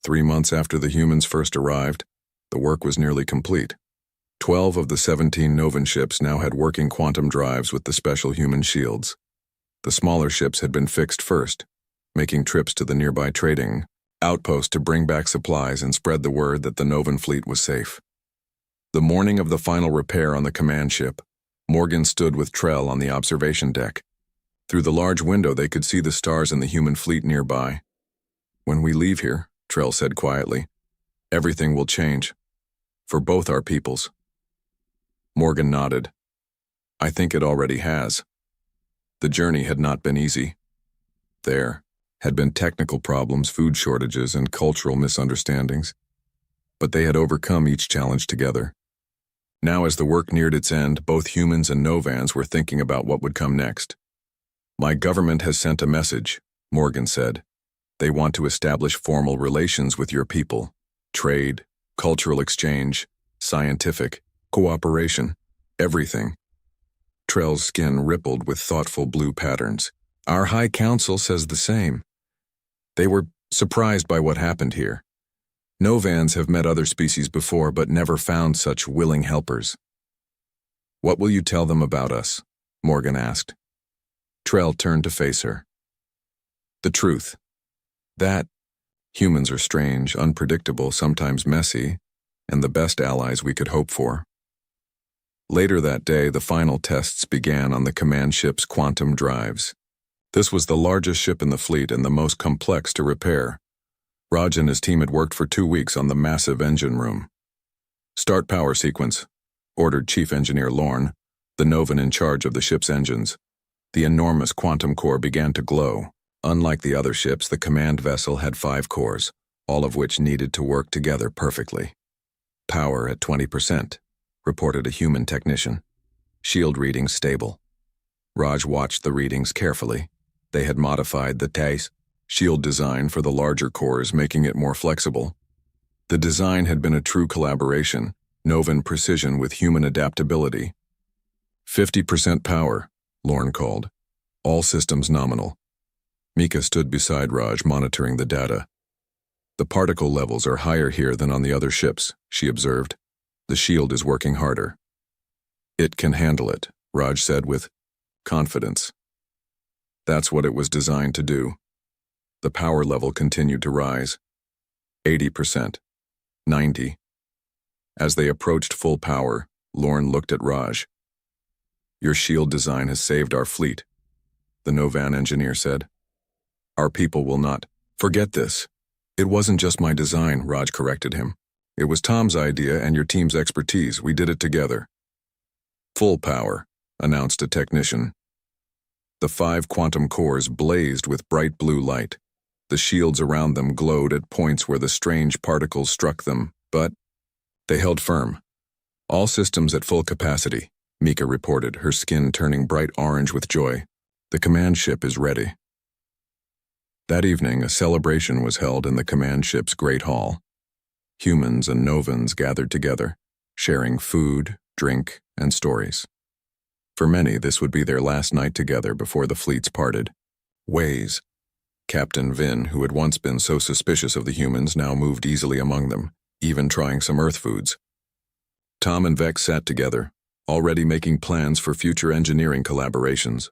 3 months after the humans first arrived, the work was nearly complete. 12 of the 17 Novan ships now had working quantum drives with the special human shields. The smaller ships had been fixed first, making trips to the nearby trading outpost to bring back supplies and spread the word that the Novan fleet was safe. The morning of the final repair on the command ship, Morgan stood with Trell on the observation deck. Through the large window, they could see the stars and the human fleet nearby. When we leave here, Trell said quietly, everything will change. For both our peoples. Morgan nodded. I think it already has. The journey had not been easy. There, had been technical problems, food shortages, and cultural misunderstandings. But they had overcome each challenge together. Now, as the work neared its end, both humans and Novans were thinking about what would come next. "My government has sent a message," Morgan said. "They want to establish formal relations with your people. Trade, cultural exchange, scientific, cooperation, everything." Trell's skin rippled with thoughtful blue patterns. "Our High Council says the same." They were surprised by what happened here. Novans have met other species before, but never found such willing helpers. "What will you tell them about us?" Morgan asked. Trell turned to face her. "The truth. That humans are strange, unpredictable, sometimes messy, and the best allies we could hope for." Later that day, the final tests began on the command ship's quantum drives. This was the largest ship in the fleet and the most complex to repair. Raj and his team had worked for 2 weeks on the massive engine room. "Start power sequence," ordered Chief Engineer Lorne, the Novan in charge of the ship's engines. The enormous quantum core began to glow. Unlike the other ships, the command vessel had 5 cores, all of which needed to work together perfectly. "Power at 20%, reported a human technician. "Shield readings stable." Raj watched the readings carefully. They had modified the TAIS shield design for the larger cores, making it more flexible. The design had been a true collaboration, Novan precision with human adaptability. 50% power, Lorne called. "All systems nominal." Mika stood beside Raj, monitoring the data. "The particle levels are higher here than on the other ships," she observed. "The shield is working harder." "It can handle it," Raj said with confidence. That's what it was designed to do. The power level continued to rise. 80%. 90. As they approached full power, Lorne looked at Raj. "Your shield design has saved our fleet," the Novan engineer said. "Our people will not forget this." "It wasn't just my design," Raj corrected him. "It was Tom's idea and your team's expertise. We did it together." "Full power," announced a technician. The 5 quantum cores blazed with bright blue light. The shields around them glowed at points where the strange particles struck them, but they held firm. "All systems at full capacity," Mika reported, her skin turning bright orange with joy. "The command ship is ready." That evening, a celebration was held in the command ship's great hall. Humans and Novans gathered together, sharing food, drink, and stories. For many, this would be their last night together before the fleets parted. Ways. Captain Vin, who had once been so suspicious of the humans, now moved easily among them, even trying some Earth foods. Tom and Vex sat together, already making plans for future engineering collaborations.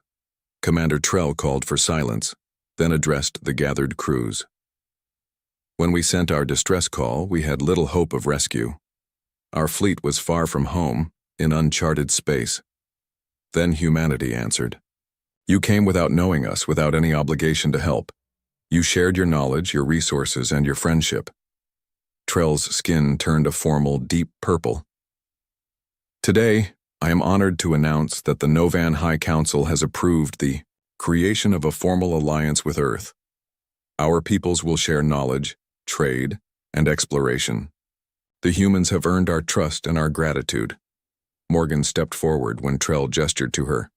Commander Trell called for silence, then addressed the gathered crews. "When we sent our distress call, we had little hope of rescue. Our fleet was far from home, in uncharted space. Then humanity answered. You came without knowing us, without any obligation to help. You shared your knowledge, your resources, and your friendship." Trell's skin turned a formal, deep purple. "Today, I am honored to announce that the Novan High Council has approved the creation of a formal alliance with Earth. Our peoples will share knowledge, trade, and exploration. The humans have earned our trust and our gratitude." Morgan stepped forward when Trell gestured to her.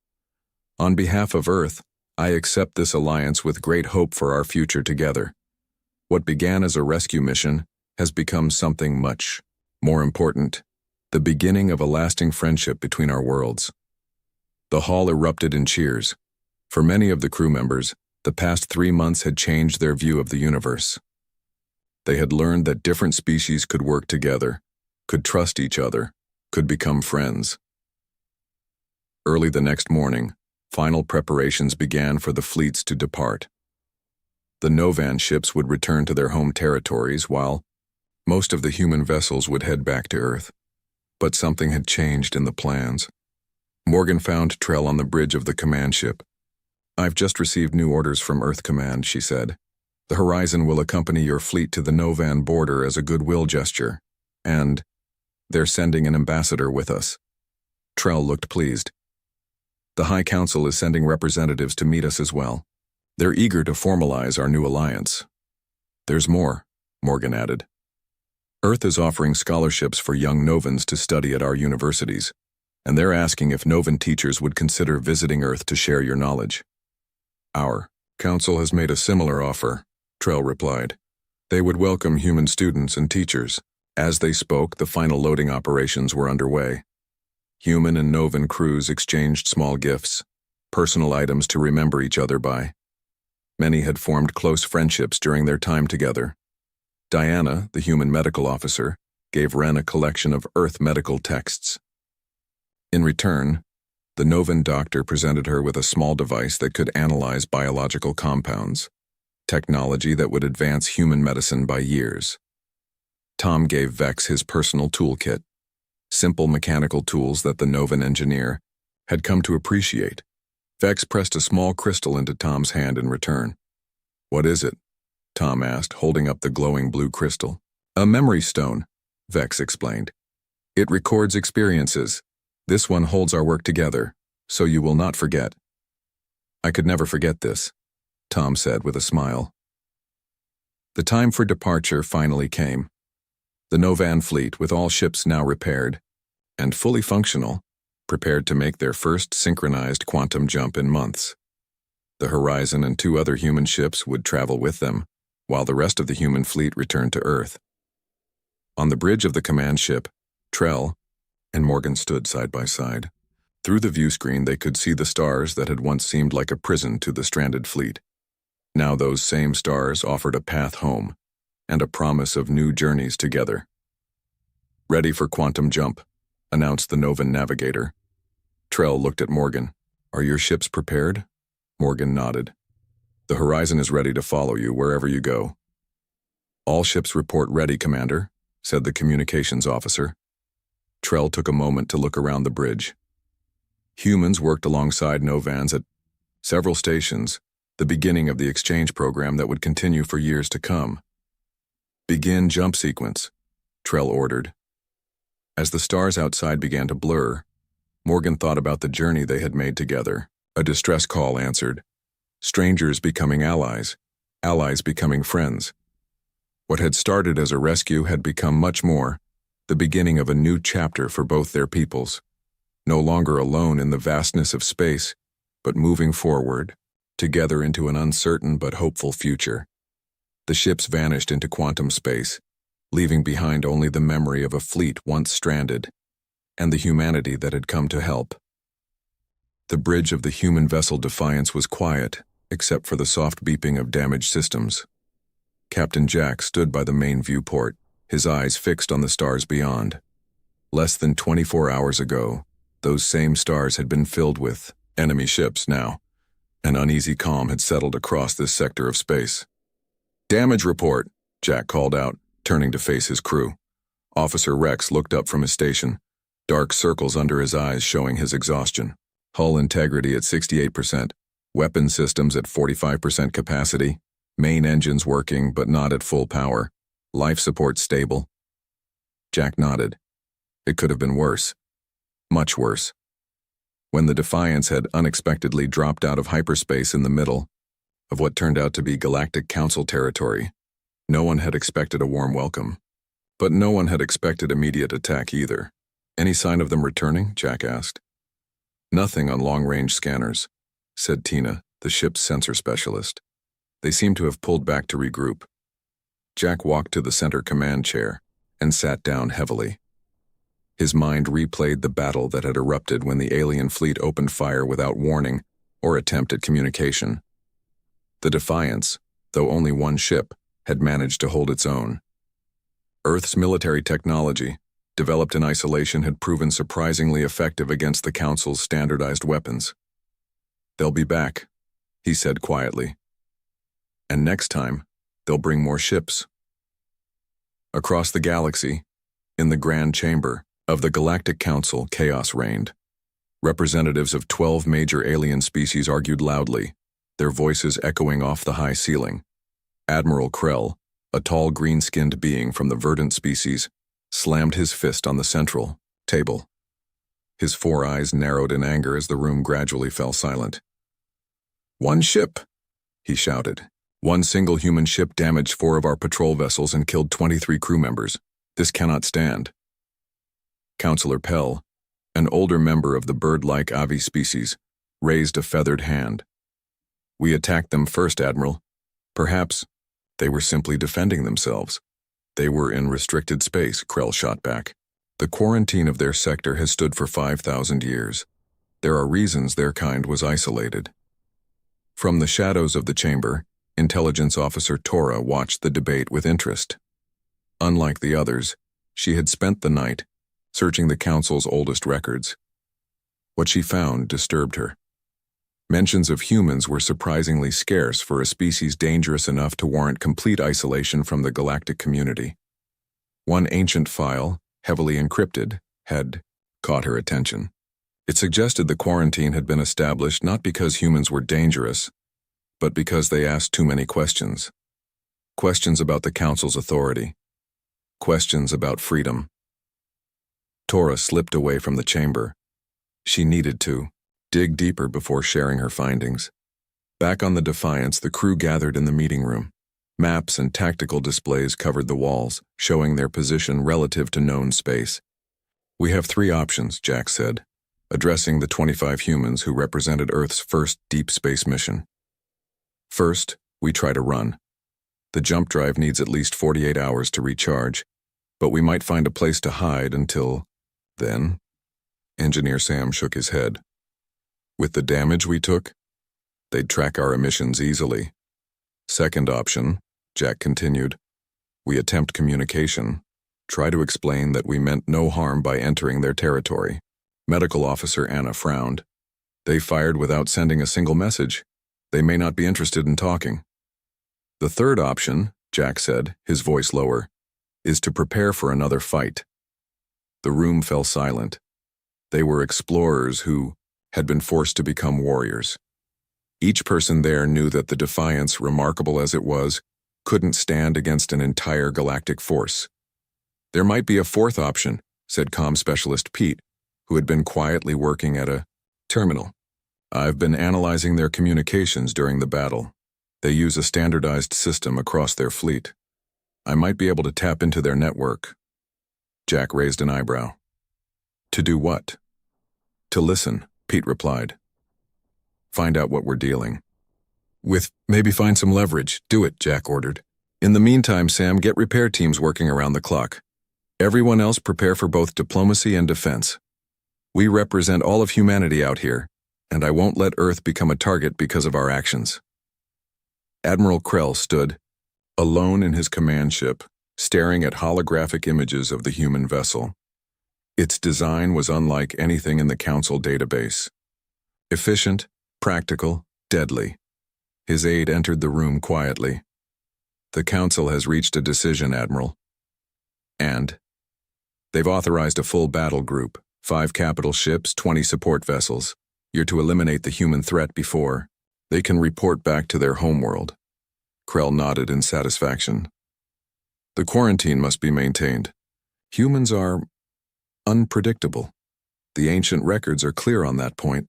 "On behalf of Earth, I accept this alliance with great hope for our future together. What began as a rescue mission has become something much more important, the beginning of a lasting friendship between our worlds." The hall erupted in cheers. For many of the crew members, the past 3 months had changed their view of the universe. They had learned that different species could work together, could trust each other, could become friends. Early the next morning, final preparations began for the fleets to depart. The Novan ships would return to their home territories, while most of the human vessels would head back to Earth. But something had changed in the plans. Morgan found Trell on the bridge of the command ship. "I've just received new orders from Earth Command," she said. "The Horizon will accompany your fleet to the Novan border as a goodwill gesture, and they're sending an ambassador with us." Trell looked pleased. "The High Council is sending representatives to meet us as well." They're eager to formalize our new alliance. There's more, Morgan added. Earth is offering scholarships for young Novans to study at our universities, and they're asking if Novan teachers would consider visiting Earth to share your knowledge. Our council has made a similar offer, Trell replied. They would welcome human students and teachers. As they spoke, the final loading operations were underway. Human and Novan crews exchanged small gifts, personal items to remember each other by. Many had formed close friendships during their time together. Diana, the human medical officer, gave Ren a collection of Earth medical texts. In return, the Novan doctor presented her with a small device that could analyze biological compounds, technology that would advance human medicine by years. Tom gave Vex his personal toolkit, simple mechanical tools that the Novan engineer had come to appreciate. Vex pressed a small crystal into Tom's hand in return. What is it? Tom asked, holding up the glowing blue crystal. A memory stone, Vex explained. It records experiences. This one holds our work together, so you will not forget. I could never forget this, Tom said with a smile. The time for departure finally came. The Novan fleet, with all ships now repaired and fully functional, prepared to make their first synchronized quantum jump in months. The Horizon and 2 other human ships would travel with them, while the rest of the human fleet returned to Earth. On the bridge of the command ship, Trell and Morgan stood side by side. Through the view screen, they could see the stars that had once seemed like a prison to the stranded fleet. Now those same stars offered a path home and a promise of new journeys together. Ready for quantum jump, announced the Novan navigator. Trell looked at Morgan. Are your ships prepared? Morgan nodded. The Horizon is ready to follow you wherever you go. All ships report ready, Commander, said the communications officer. Trell took a moment to look around the bridge. Humans worked alongside Novans at several stations, the beginning of the exchange program that would continue for years to come. Begin jump sequence, Trell ordered. As the stars outside began to blur, Morgan thought about the journey they had made together. A distress call answered. Strangers becoming allies, allies becoming friends. What had started as a rescue had become much more, the beginning of a new chapter for both their peoples. No longer alone in the vastness of space, but moving forward, together into an uncertain but hopeful future. The ships vanished into quantum space, leaving behind only the memory of a fleet once stranded, and the humanity that had come to help. The bridge of the human vessel Defiance was quiet, except for the soft beeping of damaged systems. Captain Jack stood by the main viewport, his eyes fixed on the stars beyond. Less than 24 hours ago, those same stars had been filled with enemy ships now. An uneasy calm had settled across this sector of space. Damage report, Jack called out, turning to face his crew. Officer Rex looked up from his station, dark circles under his eyes showing his exhaustion. Hull integrity at 68%, weapon systems at 45% capacity, main engines working but not at full power, life support stable. Jack nodded. It could have been worse. Much worse. When the Defiance had unexpectedly dropped out of hyperspace in the middle of what turned out to be Galactic Council territory, no one had expected a warm welcome. But no one had expected immediate attack either. Any sign of them returning? Jack asked. Nothing on long-range scanners, said Tina, the ship's sensor specialist. They seem to have pulled back to regroup. Jack walked to the center command chair and sat down heavily. His mind replayed the battle that had erupted when the alien fleet opened fire without warning or attempt at communication. The Defiance, though only one ship, had managed to hold its own. Earth's military technology, developed in isolation, had proven surprisingly effective against the Council's standardized weapons. They'll be back, he said quietly. And next time, they'll bring more ships. Across the galaxy, in the Grand Chamber of the Galactic Council, chaos reigned. Representatives of 12 major alien species argued loudly, their voices echoing off the high ceiling. Admiral Krell, a tall green-skinned being from the verdant species, slammed his fist on the central table. His 4 eyes narrowed in anger as the room gradually fell silent. One ship, he shouted. One single human ship damaged 4 of our patrol vessels and killed 23 crew members. This cannot stand. Counselor Pell, an older member of the bird-like avi species, raised a feathered hand. We attacked them first, Admiral. Perhaps they were simply defending themselves. They were in restricted space, Krell shot back. The quarantine of their sector has stood for 5,000 years. There are reasons their kind was isolated. From the shadows of the chamber, Intelligence Officer Tora watched the debate with interest. Unlike the others, she had spent the night searching the Council's oldest records. What she found disturbed her. Mentions of humans were surprisingly scarce for a species dangerous enough to warrant complete isolation from the galactic community. One ancient file, heavily encrypted, had caught her attention. It suggested the quarantine had been established not because humans were dangerous, but because they asked too many questions. Questions about the Council's authority. Questions about freedom. Tora slipped away from the chamber. She needed to dig deeper before sharing her findings. Back on the Defiance, the crew gathered in the meeting room. Maps and tactical displays covered the walls, showing their position relative to known space. We have 3 options, Jack said, addressing the 25 humans who represented Earth's first deep space mission. First, we try to run. The jump drive needs at least 48 hours to recharge, but we might find a place to hide until then. Engineer Sam shook his head. With the damage we took, they'd track our emissions easily. Second option, Jack continued, we attempt communication. Try to explain that we meant no harm by entering their territory. Medical Officer Anna frowned. They fired without sending a single message. They may not be interested in talking. The third option, Jack said, his voice lower, is to prepare for another fight. The room fell silent. They were explorers who had been forced to become warriors. Each person there knew that the Defiance, remarkable as it was, couldn't stand against an entire galactic force. There might be a fourth option, said comm specialist Pete, who had been quietly working at a terminal. I've been analyzing their communications during the battle. They use a standardized system across their fleet. I might be able to tap into their network. Jack raised an eyebrow. To do what? To listen, Pete replied. Find out what we're dealing with. Maybe find some leverage. Do it, Jack ordered. In the meantime, Sam, get repair teams working around the clock. Everyone else prepare for both diplomacy and defense. We represent all of humanity out here, and I won't let Earth become a target because of our actions. Admiral Krell stood, alone in his command ship, staring at holographic images of the human vessel. Its design was unlike anything in the Council database. Efficient, practical, deadly. His aide entered the room quietly. The Council has reached a decision, Admiral. And they've authorized a full battle group, 5 capital ships, 20 support vessels. You're to eliminate the human threat before they can report back to their homeworld. Krell nodded in satisfaction. The quarantine must be maintained. Humans are unpredictable. The ancient records are clear on that point.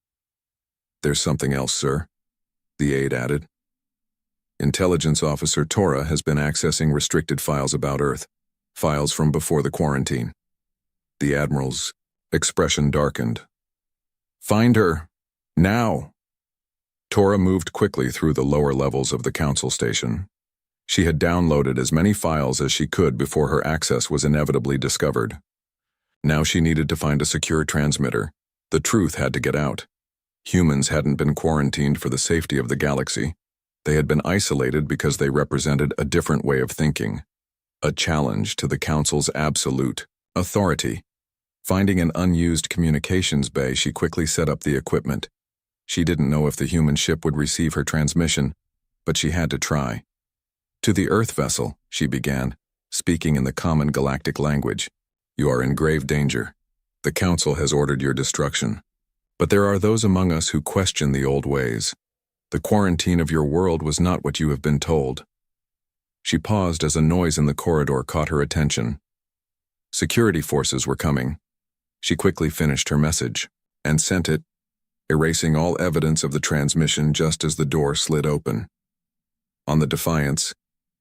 There's something else, sir, the aide added. Intelligence Officer Tora has been accessing restricted files about Earth, files from before the quarantine. The Admiral's expression darkened. Find her, now. Tora moved quickly through the lower levels of the Council station. She had downloaded as many files as she could before her access was inevitably discovered. Now she needed to find a secure transmitter. The truth had to get out. Humans hadn't been quarantined for the safety of the galaxy. They had been isolated because they represented a different way of thinking, a challenge to the Council's absolute authority. Finding an unused communications bay, she quickly set up the equipment. She didn't know if the human ship would receive her transmission, but she had to try. To the Earth vessel, she began, speaking in the common galactic language. You are in grave danger. The Council has ordered your destruction. But there are those among us who question the old ways. The quarantine of your world was not what you have been told. She paused as a noise in the corridor caught her attention. Security forces were coming. She quickly finished her message and sent it, erasing all evidence of the transmission just as the door slid open. On the Defiance,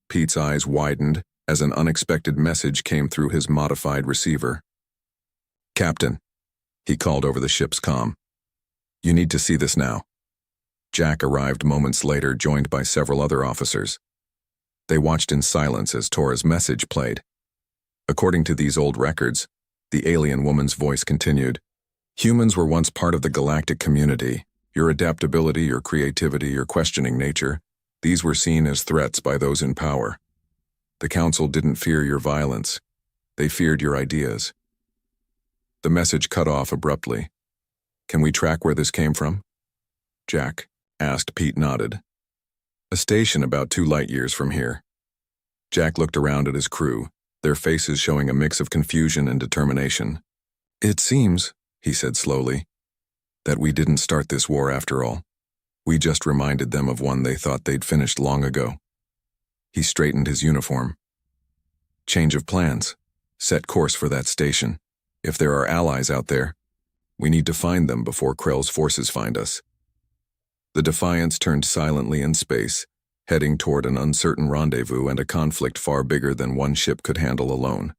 Pete's eyes widened as an unexpected message came through his modified receiver. "Captain," he called over the ship's comm. "You need to see this now." Jack arrived moments later, joined by several other officers. They watched in silence as Tora's message played. According to these old records, the alien woman's voice continued, "Humans were once part of the galactic community. Your adaptability, your creativity, your questioning nature, these were seen as threats by those in power. The Council didn't fear your violence. They feared your ideas." The message cut off abruptly. "Can we track where this came from?" Jack asked. Pete nodded. "A station about 2 light-years from here." Jack looked around at his crew, their faces showing a mix of confusion and determination. "It seems," he said slowly, "that we didn't start this war after all. We just reminded them of one they thought they'd finished long ago." He straightened his uniform. "Change of plans. Set course for that station. If there are allies out there, we need to find them before Krell's forces find us." The Defiance turned silently in space, heading toward an uncertain rendezvous and a conflict far bigger than one ship could handle alone.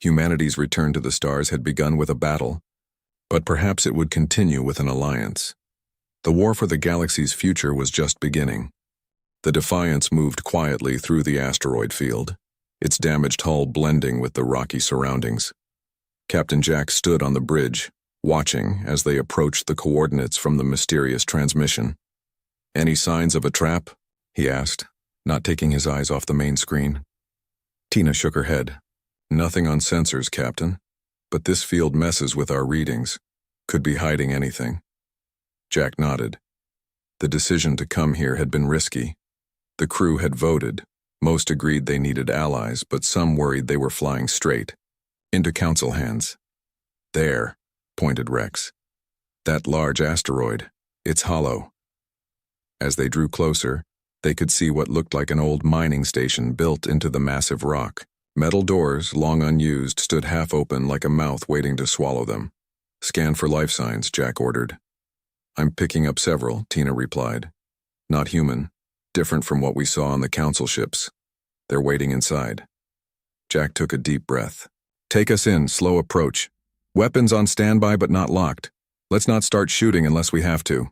Humanity's return to the stars had begun with a battle, but perhaps it would continue with an alliance. The war for the galaxy's future was just beginning. The Defiance moved quietly through the asteroid field, its damaged hull blending with the rocky surroundings. Captain Jack stood on the bridge, watching as they approached the coordinates from the mysterious transmission. "Any signs of a trap?" he asked, not taking his eyes off the main screen. Tina shook her head. "Nothing on sensors, Captain. But this field messes with our readings. Could be hiding anything." Jack nodded. The decision to come here had been risky. The crew had voted. Most agreed they needed allies, but some worried they were flying straight into Council hands. "There," pointed Rex. "That large asteroid. It's hollow." As they drew closer, they could see what looked like an old mining station built into the massive rock. Metal doors, long unused, stood half open like a mouth waiting to swallow them. "Scan for life signs," Jack ordered. "I'm picking up several," Tina replied. "Not human. Different from what we saw on the Council ships. They're waiting inside." Jack took a deep breath. "Take us in, slow approach. Weapons on standby but not locked. Let's not start shooting unless we have to."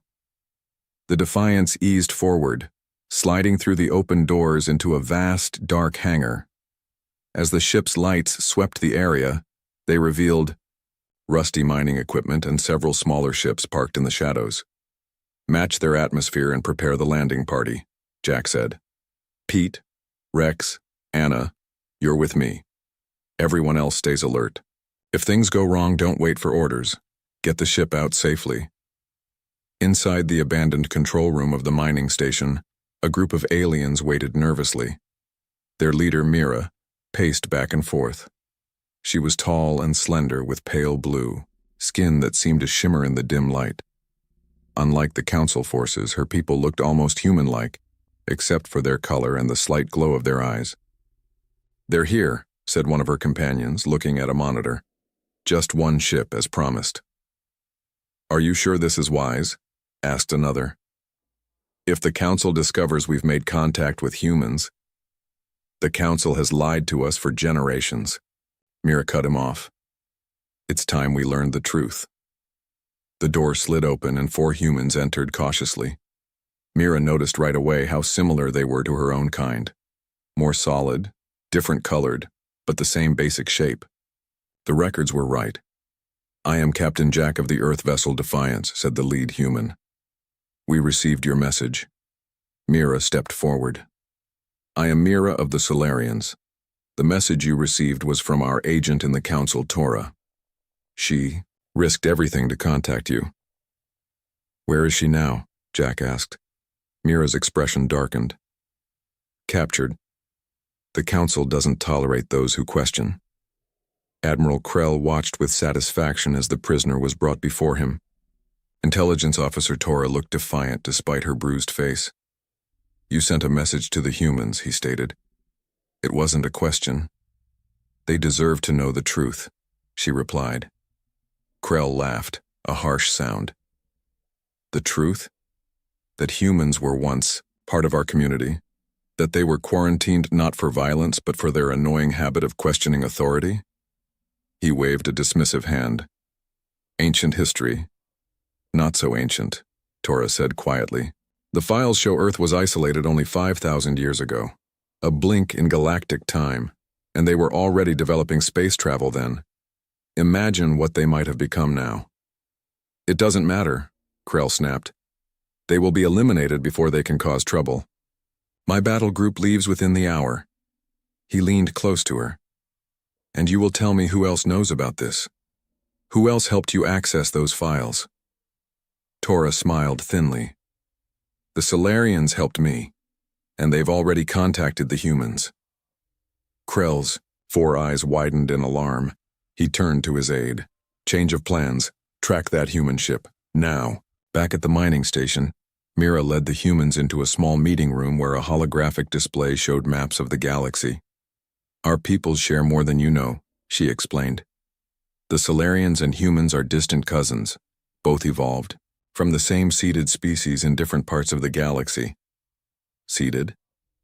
The Defiance eased forward, sliding through the open doors into a vast, dark hangar. As the ship's lights swept the area, they revealed rusty mining equipment and several smaller ships parked in the shadows. "Match their atmosphere and prepare the landing party," Jack said. "Pete, Rex, Anna, you're with me. Everyone else stays alert. If things go wrong, don't wait for orders. Get the ship out safely." Inside the abandoned control room of the mining station, a group of aliens waited nervously. Their leader, Mira, paced back and forth. She was tall and slender with pale blue, skin that seemed to shimmer in the dim light. Unlike the Council forces, her people looked almost human-like, except for their color and the slight glow of their eyes. "They're here," said one of her companions, looking at a monitor. "Just one ship, as promised." "Are you sure this is wise?" asked another. "If the Council discovers we've made contact with humans..." "The Council has lied to us for generations." Mira cut him off. "It's time we learned the truth." The door slid open and 4 humans entered cautiously. Mira noticed right away how similar they were to her own kind. More solid, different colored, but the same basic shape. The records were right. "I am Captain Jack of the Earth vessel Defiance," said the lead human. "We received your message." Mira stepped forward. "I am Mira of the Solarians. The message you received was from our agent in the Council, Tora. She risked everything to contact you." "Where is she now?" Jack asked. Mira's expression darkened. "Captured. The Council doesn't tolerate those who question." Admiral Krell watched with satisfaction as the prisoner was brought before him. Intelligence Officer Tora looked defiant despite her bruised face. "You sent a message to the humans," he stated. "It wasn't a question." "They deserve to know the truth," she replied. Krell laughed, a harsh sound. "The truth? That humans were once part of our community, That they were quarantined not for violence but for their annoying habit of questioning authority? He waved a dismissive hand. Ancient history. Not so ancient, Tora said quietly. The files show Earth was isolated only 5,000 years ago. A blink in galactic time, and they were already developing space travel then. Imagine what they might have become now. It doesn't matter, Krell snapped. They will be eliminated before they can cause trouble. My battle group leaves within the hour. He leaned close to her. And you will tell me who else knows about this. Who else helped you access those files? Tora smiled thinly. The Solarians helped me, and they've already contacted the humans. Krell's 4 eyes widened in alarm. He turned to his aide. Change of plans. Track that human ship. Now. Back at the mining station, Mira led the humans into a small meeting room where a holographic display showed maps of the galaxy. Our peoples share more than you know, she explained. The Solarians and humans are distant cousins, both evolved, from the same seeded species in different parts of the galaxy. Seeded?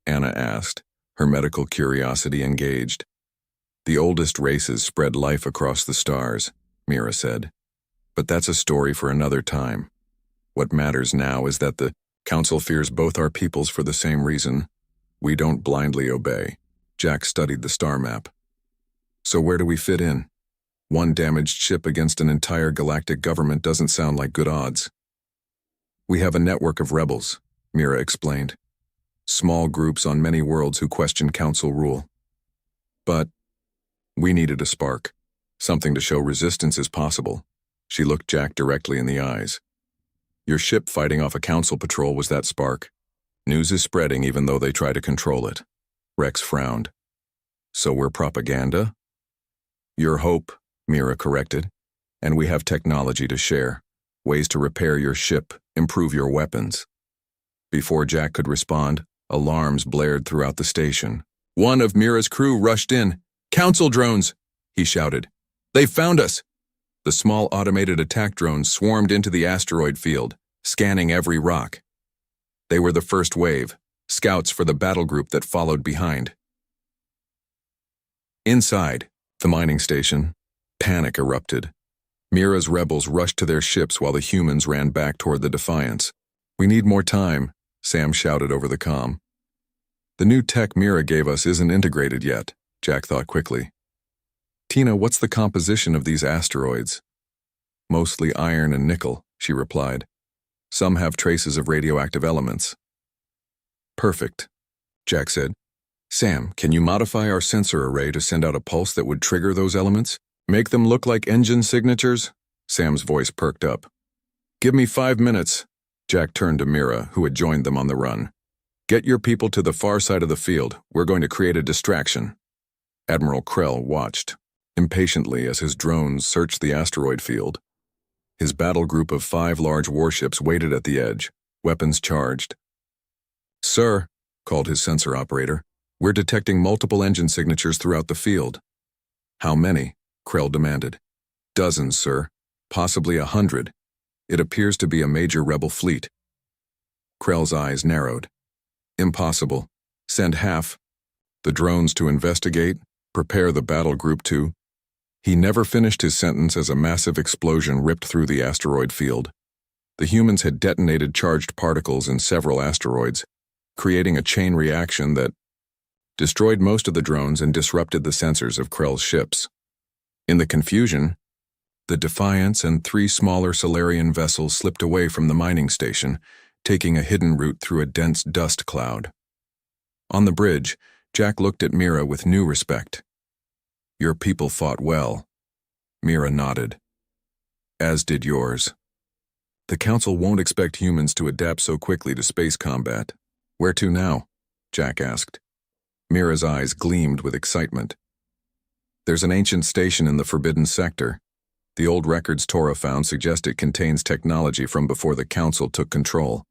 Anna asked, her medical curiosity engaged. The oldest races spread life across the stars, Mira said. But that's a story for another time. What matters now is that the Council fears both our peoples for the same reason. We don't blindly obey. Jack studied the star map. So where do we fit in? One damaged ship against an entire galactic government doesn't sound like good odds. We have a network of rebels, Mira explained. Small groups on many worlds who question Council rule. But we needed a spark, something to show resistance is possible. She looked Jack directly in the eyes. Your ship fighting off a Council patrol was that spark. News is spreading even though they try to control it. Rex frowned. So we're propaganda? Your hope, Mira corrected. And we have technology to share. Ways to repair your ship, improve your weapons. Before Jack could respond, alarms blared throughout the station. One of Mira's crew rushed in. Council drones, he shouted. They found us! The small automated attack drones swarmed into the asteroid field, scanning every rock. They were the first wave, scouts for the battle group that followed behind. Inside, the mining station, panic erupted. Mira's rebels rushed to their ships while the humans ran back toward the Defiance. We need more time, Sam shouted over the comm. The new tech Mira gave us isn't integrated yet, Jack thought quickly. Tina, what's the composition of these asteroids? Mostly iron and nickel, she replied. Some have traces of radioactive elements. Perfect, Jack said. Sam, can you modify our sensor array to send out a pulse that would trigger those elements? Make them look like engine signatures? Sam's voice perked up. Give me 5 minutes. Jack turned to Mira, who had joined them on the run. Get your people to the far side of the field. We're going to create a distraction. Admiral Krell watched impatiently as his drones searched the asteroid field. His battle group of 5 large warships waited at the edge, weapons charged. Sir, called his sensor operator, we're detecting multiple engine signatures throughout the field. How many? Krell demanded. Dozens, sir. Possibly 100. It appears to be a major rebel fleet. Krell's eyes narrowed. Impossible. Send half. The drones to investigate. Prepare the battle group to. He never finished his sentence as a massive explosion ripped through the asteroid field. The humans had detonated charged particles in several asteroids, creating a chain reaction that destroyed most of the drones and disrupted the sensors of Krell's ships. In the confusion, the Defiance and 3 smaller Solarian vessels slipped away from the mining station, taking a hidden route through a dense dust cloud. On the bridge, Jack looked at Mira with new respect. Your people fought well. Mira nodded. As did yours. The Council won't expect humans to adapt so quickly to space combat. Where to now? Jack asked. Mira's eyes gleamed with excitement. There's an ancient station in the Forbidden Sector. The old records Tora found suggest it contains technology from before the Council took control.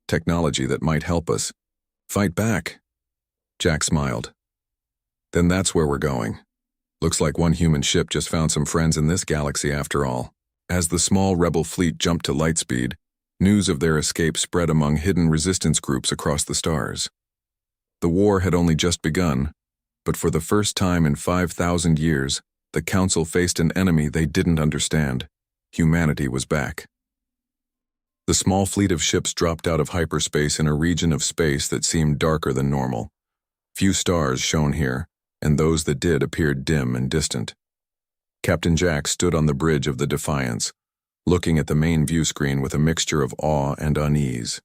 Technology that might help us. Fight back. Jack smiled. Then that's where we're going. Looks like one human ship just found some friends in this galaxy after all. As the small rebel fleet jumped to light speed, news of their escape spread among hidden resistance groups across the stars. The war had only just begun, but for the first time in 5,000 years, the Council faced an enemy they didn't understand. Humanity was back. The small fleet of ships dropped out of hyperspace in a region of space that seemed darker than normal. Few stars shone here, and those that did appeared dim and distant. Captain Jack stood on the bridge of the Defiance, looking at the main view screen with a mixture of awe and unease.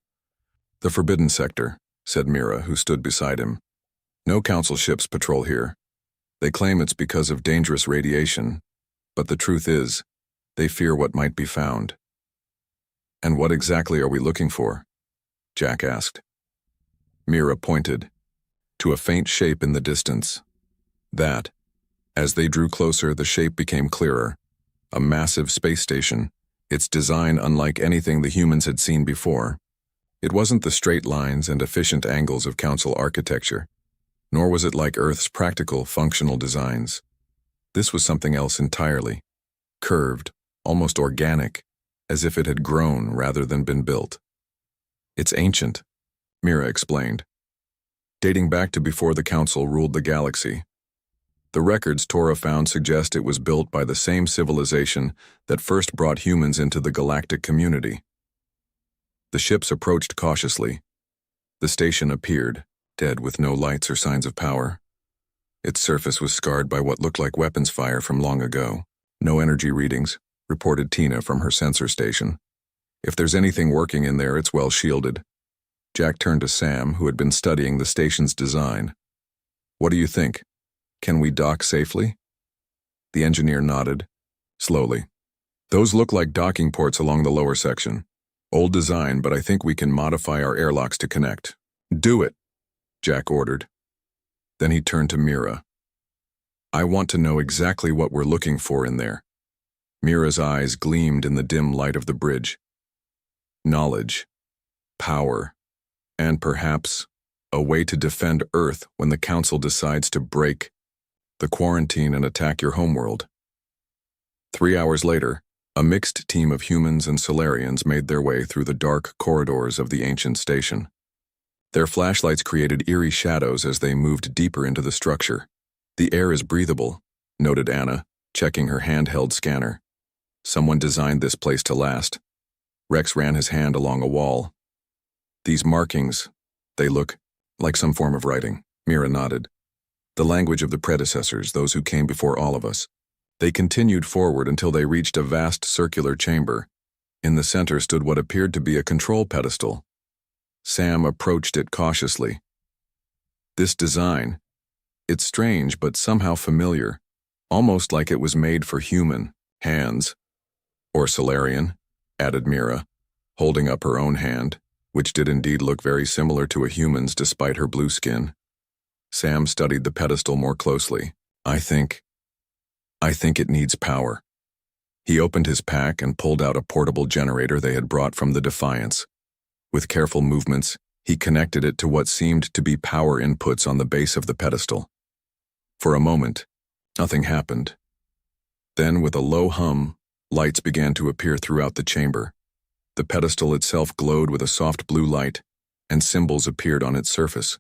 "The Forbidden Sector," said Mira, who stood beside him. "No Council ships patrol here. They claim it's because of dangerous radiation, but the truth is, they fear what might be found." "And what exactly are we looking for?" Jack asked. Mira pointed to a faint shape in the distance. That, as they drew closer, the shape became clearer. A massive space station, its design unlike anything the humans had seen before. It wasn't the straight lines and efficient angles of Council architecture, nor was it like Earth's practical, functional designs. This was something else entirely. Curved, almost organic, as if it had grown rather than been built. "It's ancient," Mira explained, "dating back to before the Council ruled the galaxy. The records Tora found suggest it was built by the same civilization that first brought humans into the galactic community." The ships approached cautiously. The station appeared, dead with no lights or signs of power. Its surface was scarred by what looked like weapons fire from long ago. "No energy readings," reported Tina from her sensor station. "If there's anything working in there, it's well shielded." Jack turned to Sam, who had been studying the station's design. "What do you think? Can we dock safely?" The engineer nodded, slowly. "Those look like docking ports along the lower section. Old design, but I think we can modify our airlocks to connect." "Do it," Jack ordered. Then he turned to Mira. "I want to know exactly what we're looking for in there." Mira's eyes gleamed in the dim light of the bridge. "Knowledge, power, and perhaps a way to defend Earth when the Council decides to break the quarantine and attack your homeworld." 3 hours later, a mixed team of humans and Solarians made their way through the dark corridors of the ancient station. Their flashlights created eerie shadows as they moved deeper into the structure. "The air is breathable," noted Anna, checking her handheld scanner. "Someone designed this place to last." Rex ran his hand along a wall. "These markings, they look like some form of writing." Mira nodded. "The language of the predecessors, those who came before all of us." They continued forward until they reached a vast circular chamber. In the center stood what appeared to be a control pedestal. Sam approached it cautiously. "This design, it's strange but somehow familiar, almost like it was made for human hands." "Or Solarian," added Mira, holding up her own hand, which did indeed look very similar to a human's despite her blue skin. Sam studied the pedestal more closely. I think it needs power." He opened his pack and pulled out a portable generator they had brought from the Defiance. With careful movements, he connected it to what seemed to be power inputs on the base of the pedestal. For a moment, nothing happened. Then, with a low hum, lights began to appear throughout the chamber. The pedestal itself glowed with a soft blue light, and symbols appeared on its surface.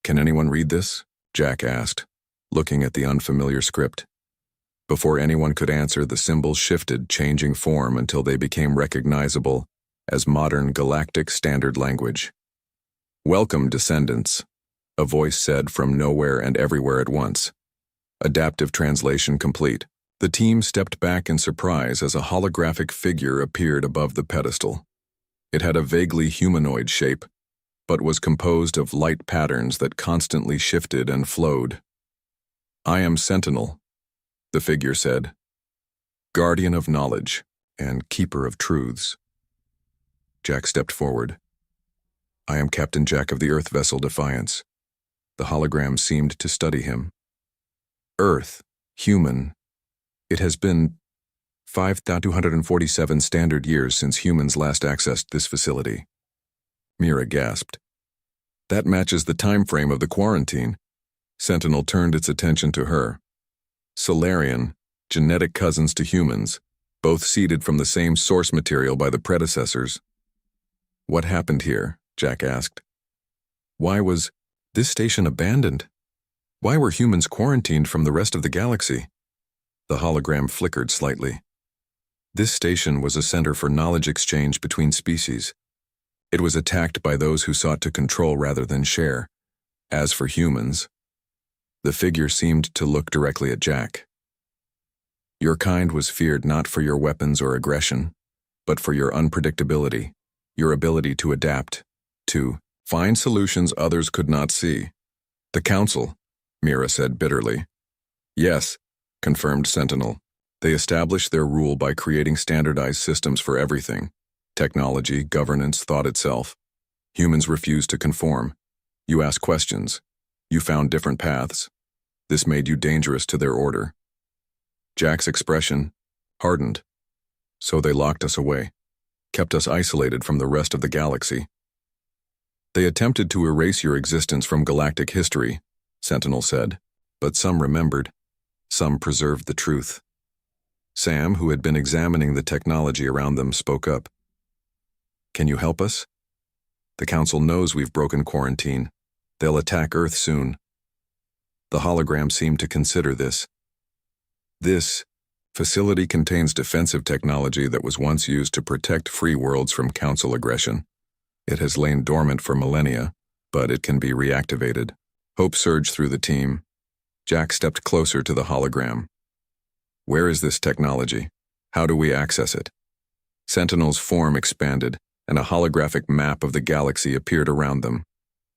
"Can anyone read this?" Jack asked, looking at the unfamiliar script. Before anyone could answer, the symbols shifted, changing form until they became recognizable as modern galactic standard language. "Welcome, descendants," a voice said from nowhere and everywhere at once. Adaptive translation complete. The team stepped back in surprise as a holographic figure appeared above the pedestal. It had a vaguely humanoid shape, but was composed of light patterns that constantly shifted and flowed. "I am Sentinel," the figure said, "guardian of knowledge and keeper of truths." Jack stepped forward. "I am Captain Jack of the Earth vessel Defiance." The hologram seemed to study him. "Earth, human. It has been 5,247 standard years since humans last accessed this facility." Mira gasped. "That matches the time frame of the quarantine." Sentinel turned its attention to her. "Solarian, genetic cousins to humans, both seeded from the same source material by the predecessors." "What happened here?" Jack asked. "Why was This station abandoned? Why were humans quarantined from the rest of the galaxy? The hologram flickered slightly. This station was a center for knowledge exchange between species. It was attacked by those who sought to control rather than share. As for humans, the figure seemed to look directly at Jack. Your kind was feared not for your weapons or aggression, but for your unpredictability, your ability to adapt, to find solutions others could not see. The Council, Mira said bitterly. Yes, confirmed Sentinel. They established their rule by creating standardized systems for everything. Technology, governance, thought itself. Humans refused to conform. You asked questions. You found different paths. This made you dangerous to their order. Jack's expression hardened. So they locked us away, kept us isolated from the rest of the galaxy. They attempted to erase your existence from galactic history, Sentinel said, but some remembered. Some preserved the truth. Sam, who had been examining the technology around them, spoke up. Can you help us? The Council knows we've broken quarantine. They'll attack Earth soon. The hologram seemed to consider this. This facility contains defensive technology that was once used to protect free worlds from Council aggression. It has lain dormant for millennia, but it can be reactivated. Hope surged through the team. Jack stepped closer to the hologram. Where is this technology? How do we access it? Sentinel's form expanded, and a holographic map of the galaxy appeared around them.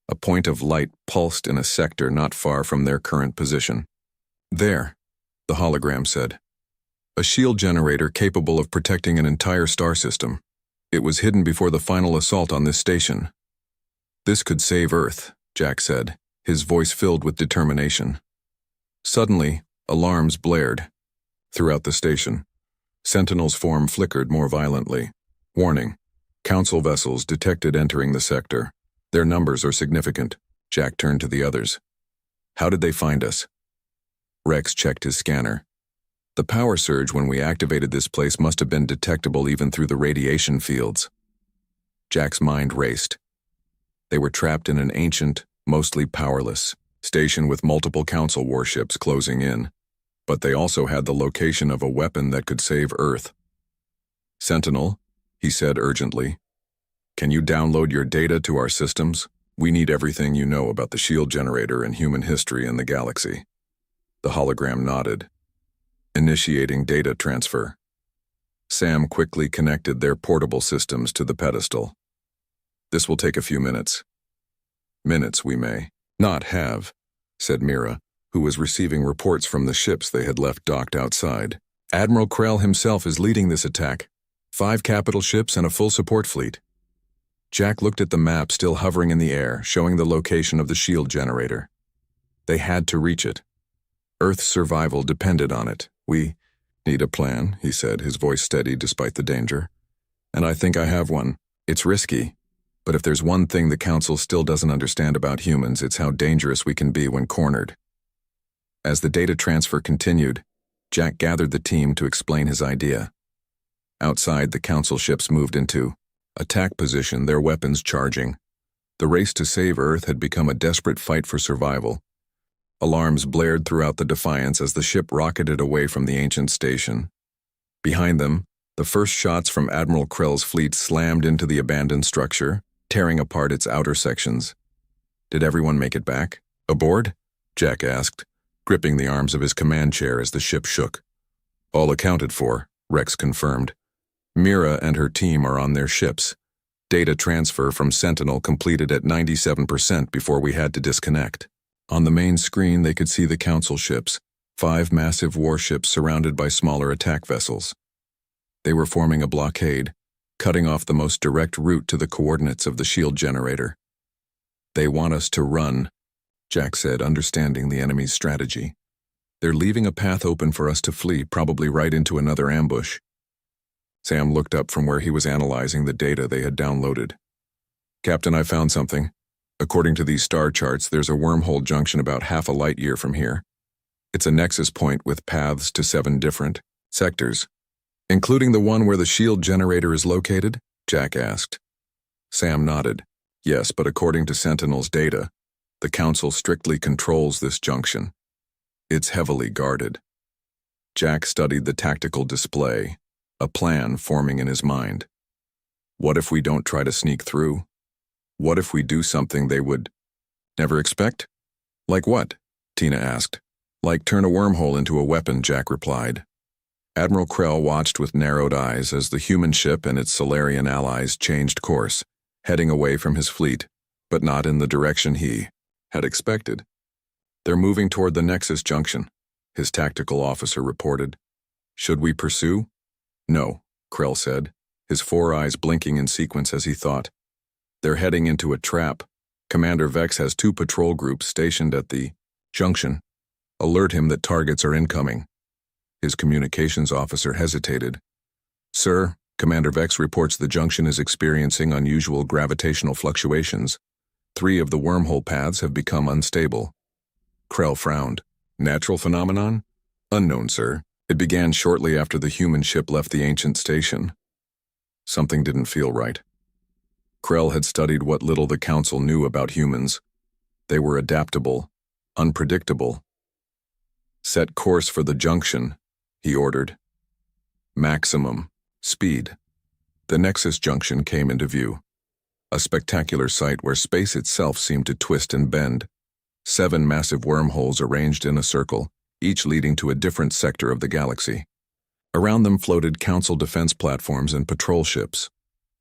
A point of light pulsed in a sector not far from their current position. There, the hologram said. A shield generator capable of protecting an entire star system. It was hidden before the final assault on this station. This could save Earth, Jack said, his voice filled with determination. Suddenly, alarms blared. Throughout the station, Sentinel's form flickered more violently. Warning. Council vessels detected entering the sector. Their numbers are significant. Jack turned to the others. How did they find us? Rex checked his scanner. The power surge when we activated this place must have been detectable even through the radiation fields. Jack's mind raced. They were trapped in an ancient, mostly powerless station with multiple Council warships closing in. But they also had the location of a weapon that could save Earth. Sentinel, he said urgently, can you download your data to our systems? We need everything you know about the shield generator and human history in the galaxy. The hologram nodded. Initiating data transfer. Sam quickly connected their portable systems to the pedestal. This will take a few minutes. Minutes we may not have, said Mira, who was receiving reports from the ships they had left docked outside. Admiral Krell himself is leading this attack. 5 capital ships and a full support fleet. Jack looked at the map still hovering in the air, showing the location of the shield generator. They had to reach it. Earth's survival depended on it. We need a plan, he said, his voice steady despite the danger. And I think I have one. It's risky, but if there's one thing the Council still doesn't understand about humans, it's how dangerous we can be when cornered. As the data transfer continued, Jack gathered the team to explain his idea. Outside, the Council ships moved into attack position, their weapons charging. The race to save Earth had become a desperate fight for survival. Alarms blared throughout the Defiance as the ship rocketed away from the ancient station. Behind them, the first shots from Admiral Krell's fleet slammed into the abandoned structure, tearing apart its outer sections. Did everyone make it back? Aboard? Jack asked, gripping the arms of his command chair as the ship shook. All accounted for, Rex confirmed. Mira and her team are on their ships. Data transfer from Sentinel completed at 97% before we had to disconnect. On the main screen, they could see the Council ships, 5 massive warships surrounded by smaller attack vessels. They were forming a blockade, cutting off the most direct route to the coordinates of the shield generator. They want us to run, Jack said, understanding the enemy's strategy. They're leaving a path open for us to flee, probably right into another ambush. Sam looked up from where he was analyzing the data they had downloaded. Captain, I found something. According to these star charts, there's a wormhole junction about half a light year from here. It's a nexus point with paths to 7 different sectors. Including the one where the shield generator is located? Jack asked. Sam nodded. Yes, but according to Sentinel's data, The Council strictly controls this junction. It's heavily guarded. Jack studied the tactical display, a plan forming in his mind. What if we don't try to sneak through? What if we do something they would never expect? Like what? Tina asked. Like turn a wormhole into a weapon, Jack replied. Admiral Krell watched with narrowed eyes as the human ship and its Solarian allies changed course, heading away from his fleet, but not in the direction he had expected. They're moving toward the Nexus junction, his tactical officer reported. Should we pursue? No, Krell said, his four eyes blinking in sequence as he thought. They're heading into a trap. Commander Vex has 2 patrol groups stationed at the junction. Alert him that targets are incoming. His communications officer hesitated. Sir, Commander Vex reports the junction is experiencing unusual gravitational fluctuations. 3 of the wormhole paths have become unstable. Krell frowned. Natural phenomenon? Unknown, sir. It began shortly after the human ship left the ancient station. Something didn't feel right. Krell had studied what little the Council knew about humans. They were adaptable, unpredictable. Set course for the junction, he ordered. Maximum speed. The Nexus junction came into view. A spectacular sight where space itself seemed to twist and bend. 7 massive wormholes arranged in a circle, each leading to a different sector of the galaxy. Around them floated Council defense platforms and patrol ships.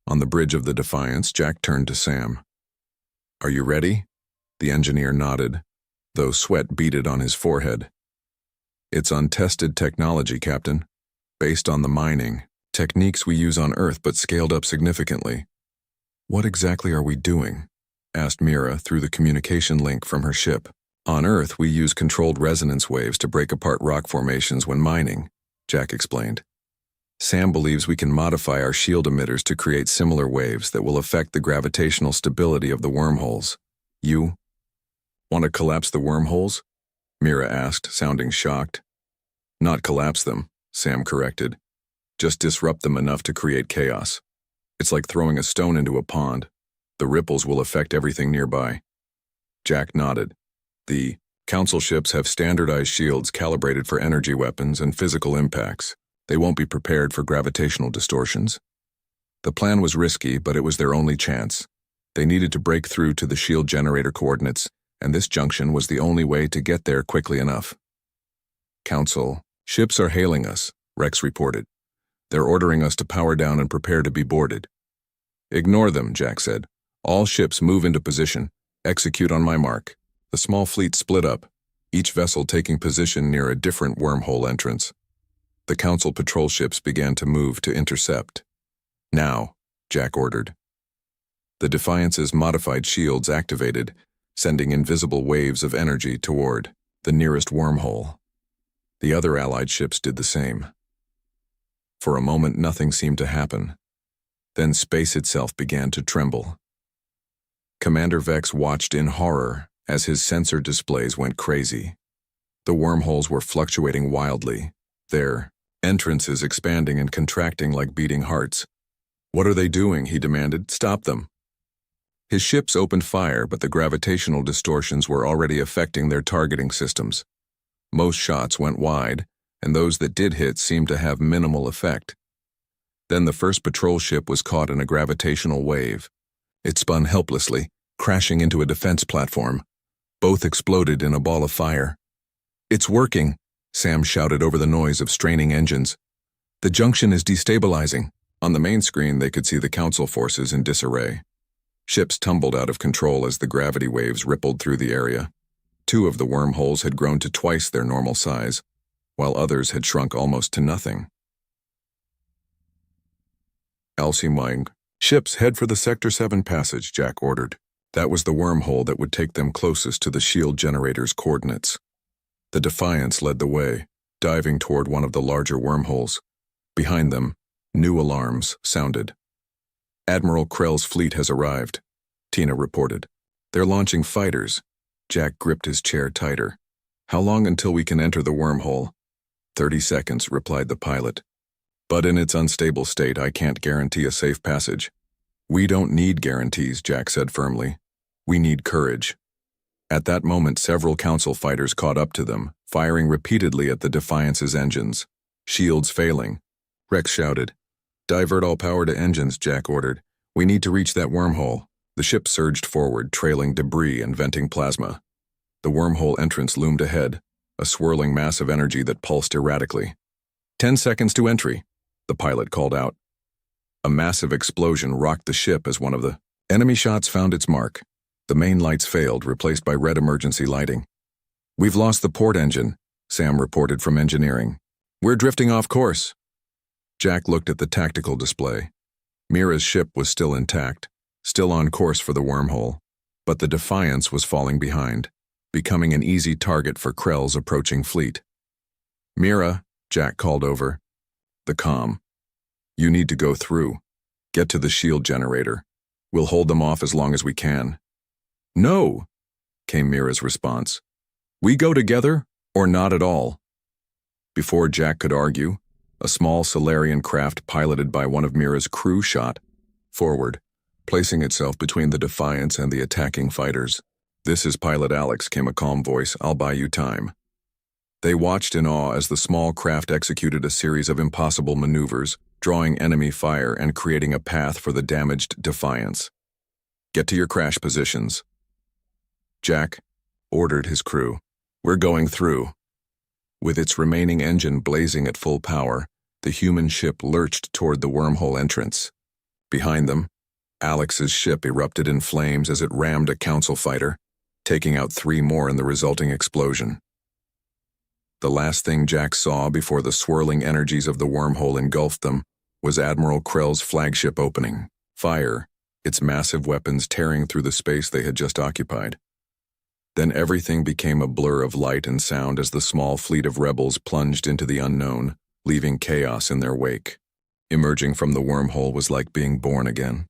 On the bridge of the Defiance, Jack turned to Sam. Are you ready? The engineer nodded, though sweat beaded on his forehead. It's untested technology, Captain. Based on the mining, techniques we use on Earth but scaled up significantly. What exactly are we doing? Asked Mira through the communication link from her ship. On Earth, we use controlled resonance waves to break apart rock formations when mining, Jack explained. Sam believes we can modify our shield emitters to create similar waves that will affect the gravitational stability of the wormholes. You want to collapse the wormholes? Mira asked, sounding shocked. Not collapse them, Sam corrected. Just disrupt them enough to create chaos. It's like throwing a stone into a pond. The ripples will affect everything nearby. Jack nodded. The Council ships have standardized shields calibrated for energy weapons and physical impacts. They won't be prepared for gravitational distortions. The plan was risky, but it was their only chance. They needed to break through to the shield generator coordinates, and this junction was the only way to get there quickly enough. Council, ships are hailing us, Rex reported. They're ordering us to power down and prepare to be boarded. Ignore them, Jack said. All ships move into position. Execute on my mark. The small fleet split up, each vessel taking position near a different wormhole entrance. The Council patrol ships began to move to intercept. Now, Jack ordered. The Defiance's modified shields activated, sending invisible waves of energy toward the nearest wormhole. The other Allied ships did the same. For a moment, nothing seemed to happen. Then space itself began to tremble. Commander Vex watched in horror as his sensor displays went crazy. The wormholes were fluctuating wildly, their entrances expanding and contracting like beating hearts. What are they doing? He demanded. Stop them. His ships opened fire, but the gravitational distortions were already affecting their targeting systems. Most shots went wide, and those that did hit seemed to have minimal effect. Then the first patrol ship was caught in a gravitational wave. It spun helplessly, crashing into a defense platform. Both exploded in a ball of fire. It's working, Sam shouted over the noise of straining engines. The junction is destabilizing. On the main screen, they could see the Council forces in disarray. Ships tumbled out of control as the gravity waves rippled through the area. 2 of the wormholes had grown to twice their normal size, while others had shrunk almost to nothing. Alcimine, ships head for the Sector 7 passage, Jack ordered. That was the wormhole that would take them closest to the shield generator's coordinates. The Defiance led the way, diving toward one of the larger wormholes. Behind them, new alarms sounded. Admiral Krell's fleet has arrived, Tina reported. They're launching fighters. Jack gripped his chair tighter. How long until we can enter the wormhole? 30 seconds, replied the pilot. But in its unstable state, I can't guarantee a safe passage. We don't need guarantees, Jack said firmly. We need courage. At that moment, several Council fighters caught up to them, firing repeatedly at the Defiance's engines. Shields failing. Rex shouted. "Divert all power to engines," Jack ordered. "We need to reach that wormhole." The ship surged forward, trailing debris and venting plasma. The wormhole entrance loomed ahead, a swirling mass of energy that pulsed erratically. 10 seconds to entry, the pilot called out. A massive explosion rocked the ship as one of the enemy shots found its mark. The main lights failed, replaced by red emergency lighting. "We've lost the port engine," Sam reported from engineering. "We're drifting off course." Jack looked at the tactical display. Mira's ship was still intact, still on course for the wormhole, but the Defiance was falling behind, becoming an easy target for Krell's approaching fleet. "Mira," Jack called over. The comm. "You need to go through. Get to the shield generator. We'll hold them off as long as we can." "No," came Mira's response. "We go together, or not at all." Before Jack could argue, a small Solarian craft piloted by one of Mira's crew shot forward, placing itself between the Defiance and the attacking fighters. "This is Pilot Alex," came a calm voice. "I'll buy you time." They watched in awe as the small craft executed a series of impossible maneuvers, drawing enemy fire and creating a path for the damaged Defiance. "Get to your crash positions." Jack ordered his crew. "We're going through." With its remaining engine blazing at full power, the human ship lurched toward the wormhole entrance. Behind them, Alex's ship erupted in flames as it rammed a Council fighter, taking out 3 more in the resulting explosion. The last thing Jack saw before the swirling energies of the wormhole engulfed them was Admiral Krell's flagship opening fire, its massive weapons tearing through the space they had just occupied. Then everything became a blur of light and sound as the small fleet of rebels plunged into the unknown, leaving chaos in their wake. Emerging from the wormhole was like being born again.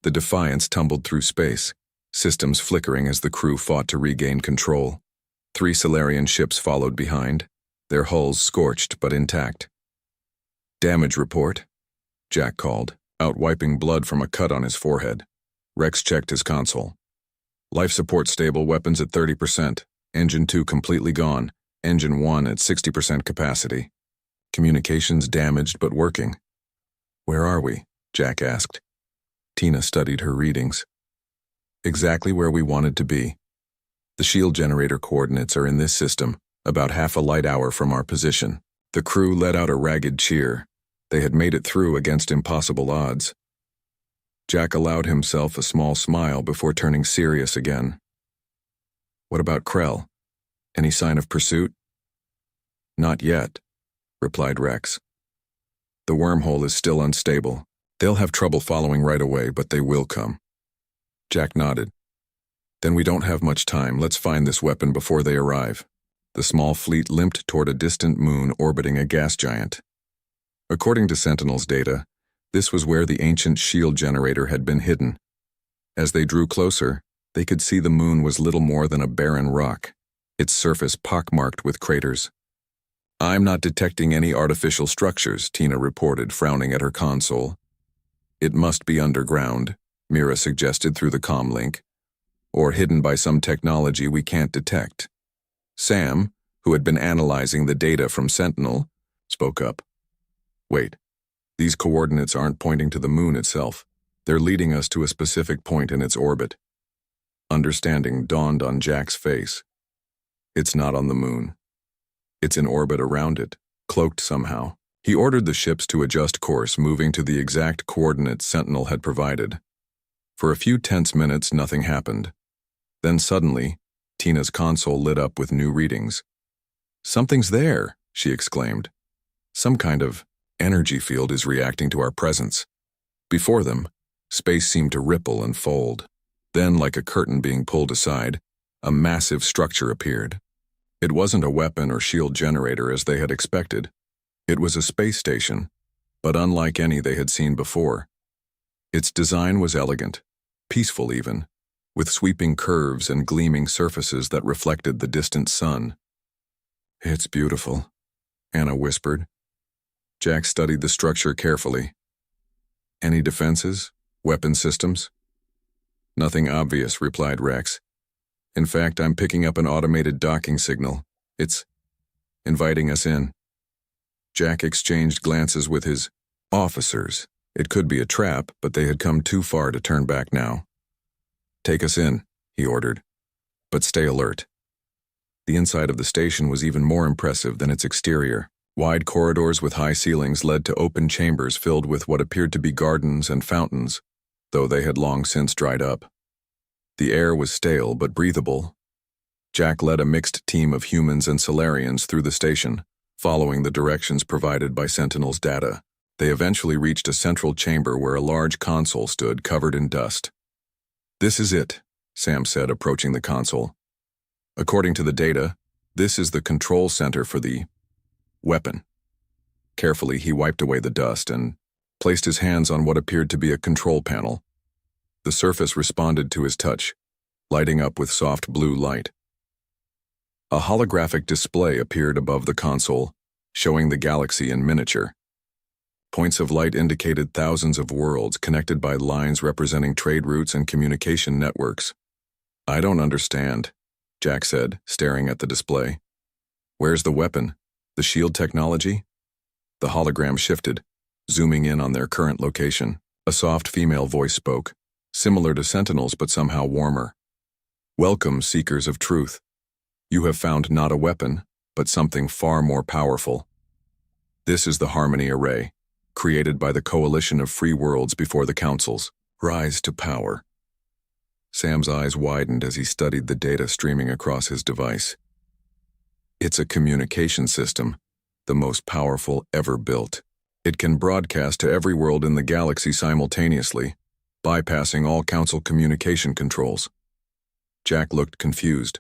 The Defiance tumbled through space, systems flickering as the crew fought to regain control. 3 Solarian ships followed behind, their hulls scorched but intact. "Damage report," Jack called, out wiping blood from a cut on his forehead. Rex checked his console. "Life support stable, weapons at 30%, Engine 2 completely gone, Engine 1 at 60% capacity. Communications damaged but working." "Where are we?" Jack asked. Tina studied her readings. "Exactly where we wanted to be. The shield generator coordinates are in this system, about half a light hour from our position." The crew let out a ragged cheer. They had made it through against impossible odds. Jack allowed himself a small smile before turning serious again. "What about Krell? Any sign of pursuit?" "Not yet," replied Rex. "The wormhole is still unstable. They'll have trouble following right away, but they will come." Jack nodded. "Then we don't have much time. Let's find this weapon before they arrive." The small fleet limped toward a distant moon orbiting a gas giant. According to Sentinel's data, this was where the ancient shield generator had been hidden. As they drew closer, they could see the moon was little more than a barren rock, its surface pockmarked with craters. "I'm not detecting any artificial structures," Tina reported, frowning at her console. "It must be underground," Mira suggested through the comm link, "or hidden by some technology we can't detect." Sam, who had been analyzing the data from Sentinel, spoke up. "Wait. These coordinates aren't pointing to the moon itself. They're leading us to a specific point in its orbit." Understanding dawned on Jack's face. It's not on the moon. It's in orbit around it, cloaked somehow. He ordered the ships to adjust course, moving to the exact coordinates Sentinel had provided. For a few tense minutes, nothing happened. Then suddenly, Tina's console lit up with new readings. "Something's there," she exclaimed. "Some kind of energy field is reacting to our presence." Before them, space seemed to ripple and fold. Then, like a curtain being pulled aside, a massive structure appeared. It wasn't a weapon or shield generator as they had expected. It was a space station, but unlike any they had seen before. Its design was elegant, peaceful even, with sweeping curves and gleaming surfaces that reflected the distant sun. "It's beautiful," Anna whispered. Jack studied the structure carefully. "Any defenses? Weapon systems?" "Nothing obvious," replied Rex. In fact, I'm picking up an automated docking signal. It's inviting us in. Jack exchanged glances with his officers. It could be a trap, but they had come too far to turn back now. "Take us in," he ordered. "But stay alert." The inside of the station was even more impressive than its exterior. Wide corridors with high ceilings led to open chambers filled with what appeared to be gardens and fountains, though they had long since dried up. The air was stale but breathable. Jack led a mixed team of humans and Solarians through the station, following the directions provided by Sentinel's data. They eventually reached a central chamber where a large console stood covered in dust. "This is it," Sam said, approaching the console. "According to the data, this is the control center for the weapon." Carefully, he wiped away the dust and placed his hands on what appeared to be a control panel. The surface responded to his touch, lighting up with soft blue light. A holographic display appeared above the console, showing the galaxy in miniature. Points of light indicated thousands of worlds connected by lines representing trade routes and communication networks. "I don't understand," Jack said, staring at the display. "Where's the weapon? The shield technology?" The hologram shifted, zooming in on their current location. A soft female voice spoke, similar to Sentinel's but somehow warmer. "Welcome, seekers of truth. You have found not a weapon, but something far more powerful. This is the Harmony Array, created by the coalition of free worlds before the Council's rise to power." Sam's eyes widened as he studied the data streaming across his device. "It's a communication system, the most powerful ever built. It can broadcast to every world in the galaxy simultaneously, bypassing all Council communication controls." Jack looked confused.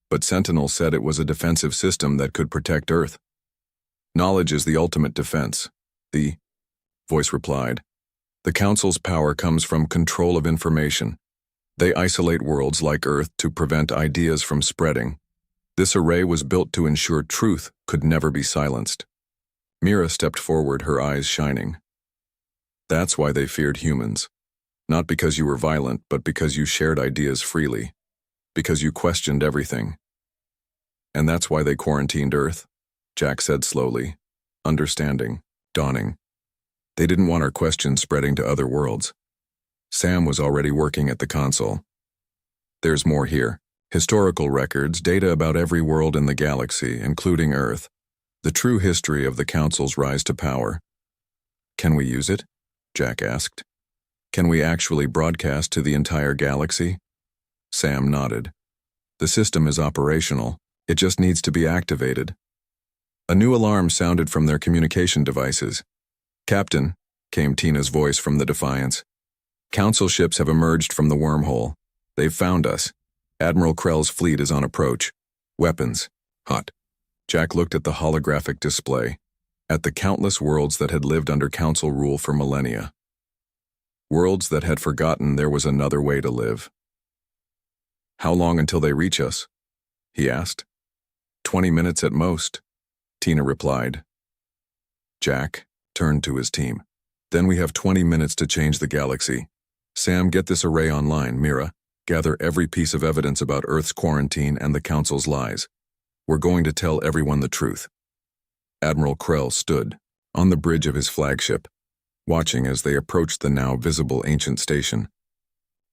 "But Sentinel said it was a defensive system that could protect Earth." "Knowledge is the ultimate defense," the voice replied. "The Council's power comes from control of information. They isolate worlds like Earth to prevent ideas from spreading. This array was built to ensure truth could never be silenced." Mira stepped forward, her eyes shining. "That's why they feared humans. Not because you were violent, but because you shared ideas freely. Because you questioned everything. And that's why they quarantined Earth," Jack said slowly, understanding dawning. "They didn't want our questions spreading to other worlds." Sam was already working at the console. "There's more here. Historical records, data about every world in the galaxy, including Earth. The true history of the Council's rise to power." "Can we use it?" Jack asked. "Can we actually broadcast to the entire galaxy?" Sam nodded. "The system is operational. It just needs to be activated." A new alarm sounded from their communication devices. "Captain," came Tina's voice from the Defiance. "Council ships have emerged from the wormhole. They've found us. Admiral Krell's fleet is on approach. Weapons. Hot." Jack looked at the holographic display, at the countless worlds that had lived under Council rule for millennia. Worlds that had forgotten there was another way to live. "How long until they reach us?" he asked. 20 minutes at most," Tina replied. Jack turned to his team. "Then we have 20 minutes to change the galaxy. Sam, get this array online. Mira, gather every piece of evidence about Earth's quarantine and the Council's lies. We're going to tell everyone the truth." Admiral Krell stood on the bridge of his flagship, watching as they approached the now visible ancient station.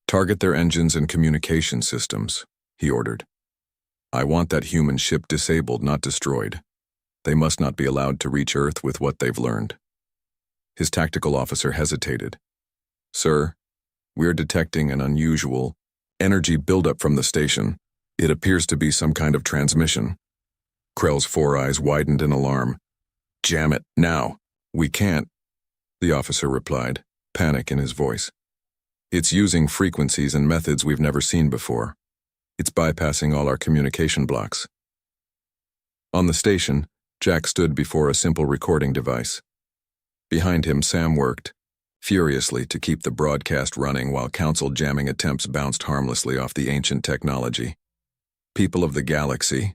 "Target their engines and communication systems," he ordered. "I want that human ship disabled, not destroyed. They must not be allowed to reach Earth with what they've learned." His tactical officer hesitated. "Sir, we're detecting an unusual energy buildup from the station. It appears to be some kind of transmission." Krell's four eyes widened in alarm. "Jam it, now. We can't," the officer replied, panic in his voice. "It's using frequencies and methods we've never seen before. It's bypassing all our communication blocks." On the station, Jack stood before a simple recording device. Behind him, Sam worked furiously to keep the broadcast running while Council jamming attempts bounced harmlessly off the ancient technology. "People of the galaxy,"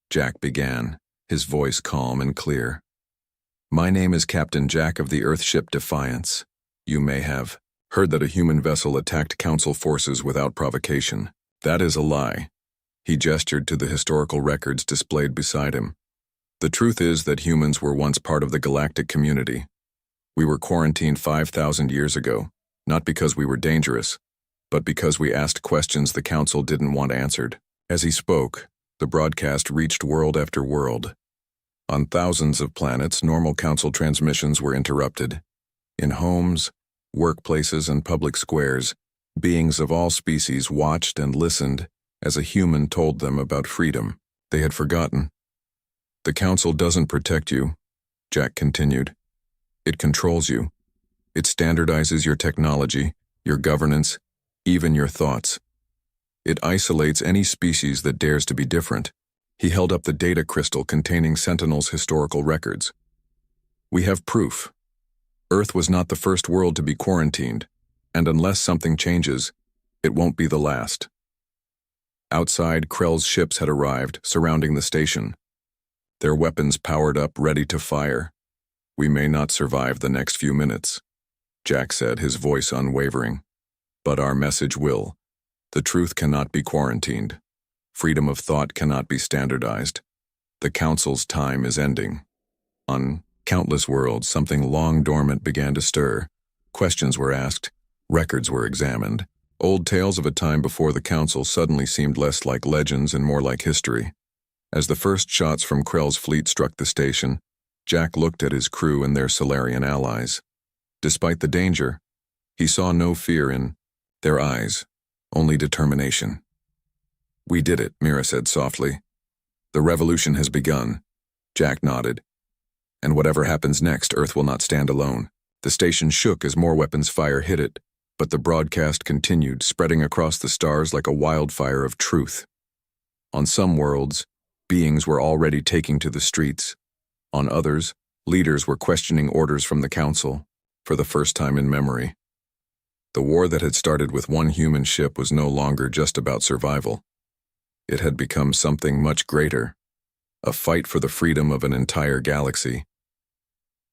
Jack began, his voice calm and clear. "My name is Captain Jack of the Earthship Defiance. You may have heard that a human vessel attacked Council forces without provocation. That is a lie. He gestured to the historical records displayed beside him. The truth is that humans were once part of the galactic community. We were quarantined 5,000 years ago, not because we were dangerous, but because we asked questions the Council didn't want answered. As he spoke, the broadcast reached world after world. On thousands of planets, normal Council transmissions were interrupted. In homes, workplaces, and public squares, beings of all species watched and listened as a human told them about freedom. They had forgotten. The Council doesn't protect you, Jack continued. It controls you. It standardizes your technology, your governance, even your thoughts. It isolates any species that dares to be different. He held up the data crystal containing Sentinel's historical records. We have proof. Earth was not the first world to be quarantined, and unless something changes, it won't be the last. Outside, Krell's ships had arrived, surrounding the station. Their weapons powered up, ready to fire. We may not survive the next few minutes, Jack said, his voice unwavering. But our message will. The truth cannot be quarantined. Freedom of thought cannot be standardized. The Council's time is ending. On countless worlds, something long dormant began to stir. Questions were asked, records were examined. Old tales of a time before the Council suddenly seemed less like legends and more like history. As the first shots from Krell's fleet struck the station, Jack looked at his crew and their Solarian allies. Despite the danger, he saw no fear in their eyes, only determination. We did it, Mira said softly. The revolution has begun. Jack nodded. And whatever happens next, Earth will not stand alone. The station shook as more weapons fire hit it, but the broadcast continued, spreading across the stars like a wildfire of truth. On some worlds, beings were already taking to the streets. On others, leaders were questioning orders from the Council, for the first time in memory. The war that had started with one human ship was no longer just about survival. It had become something much greater, a fight for the freedom of an entire galaxy.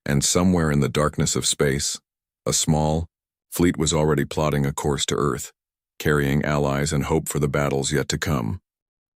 And somewhere in the darkness of space, a small fleet was already plotting a course to Earth, carrying allies and hope for the battles yet to come.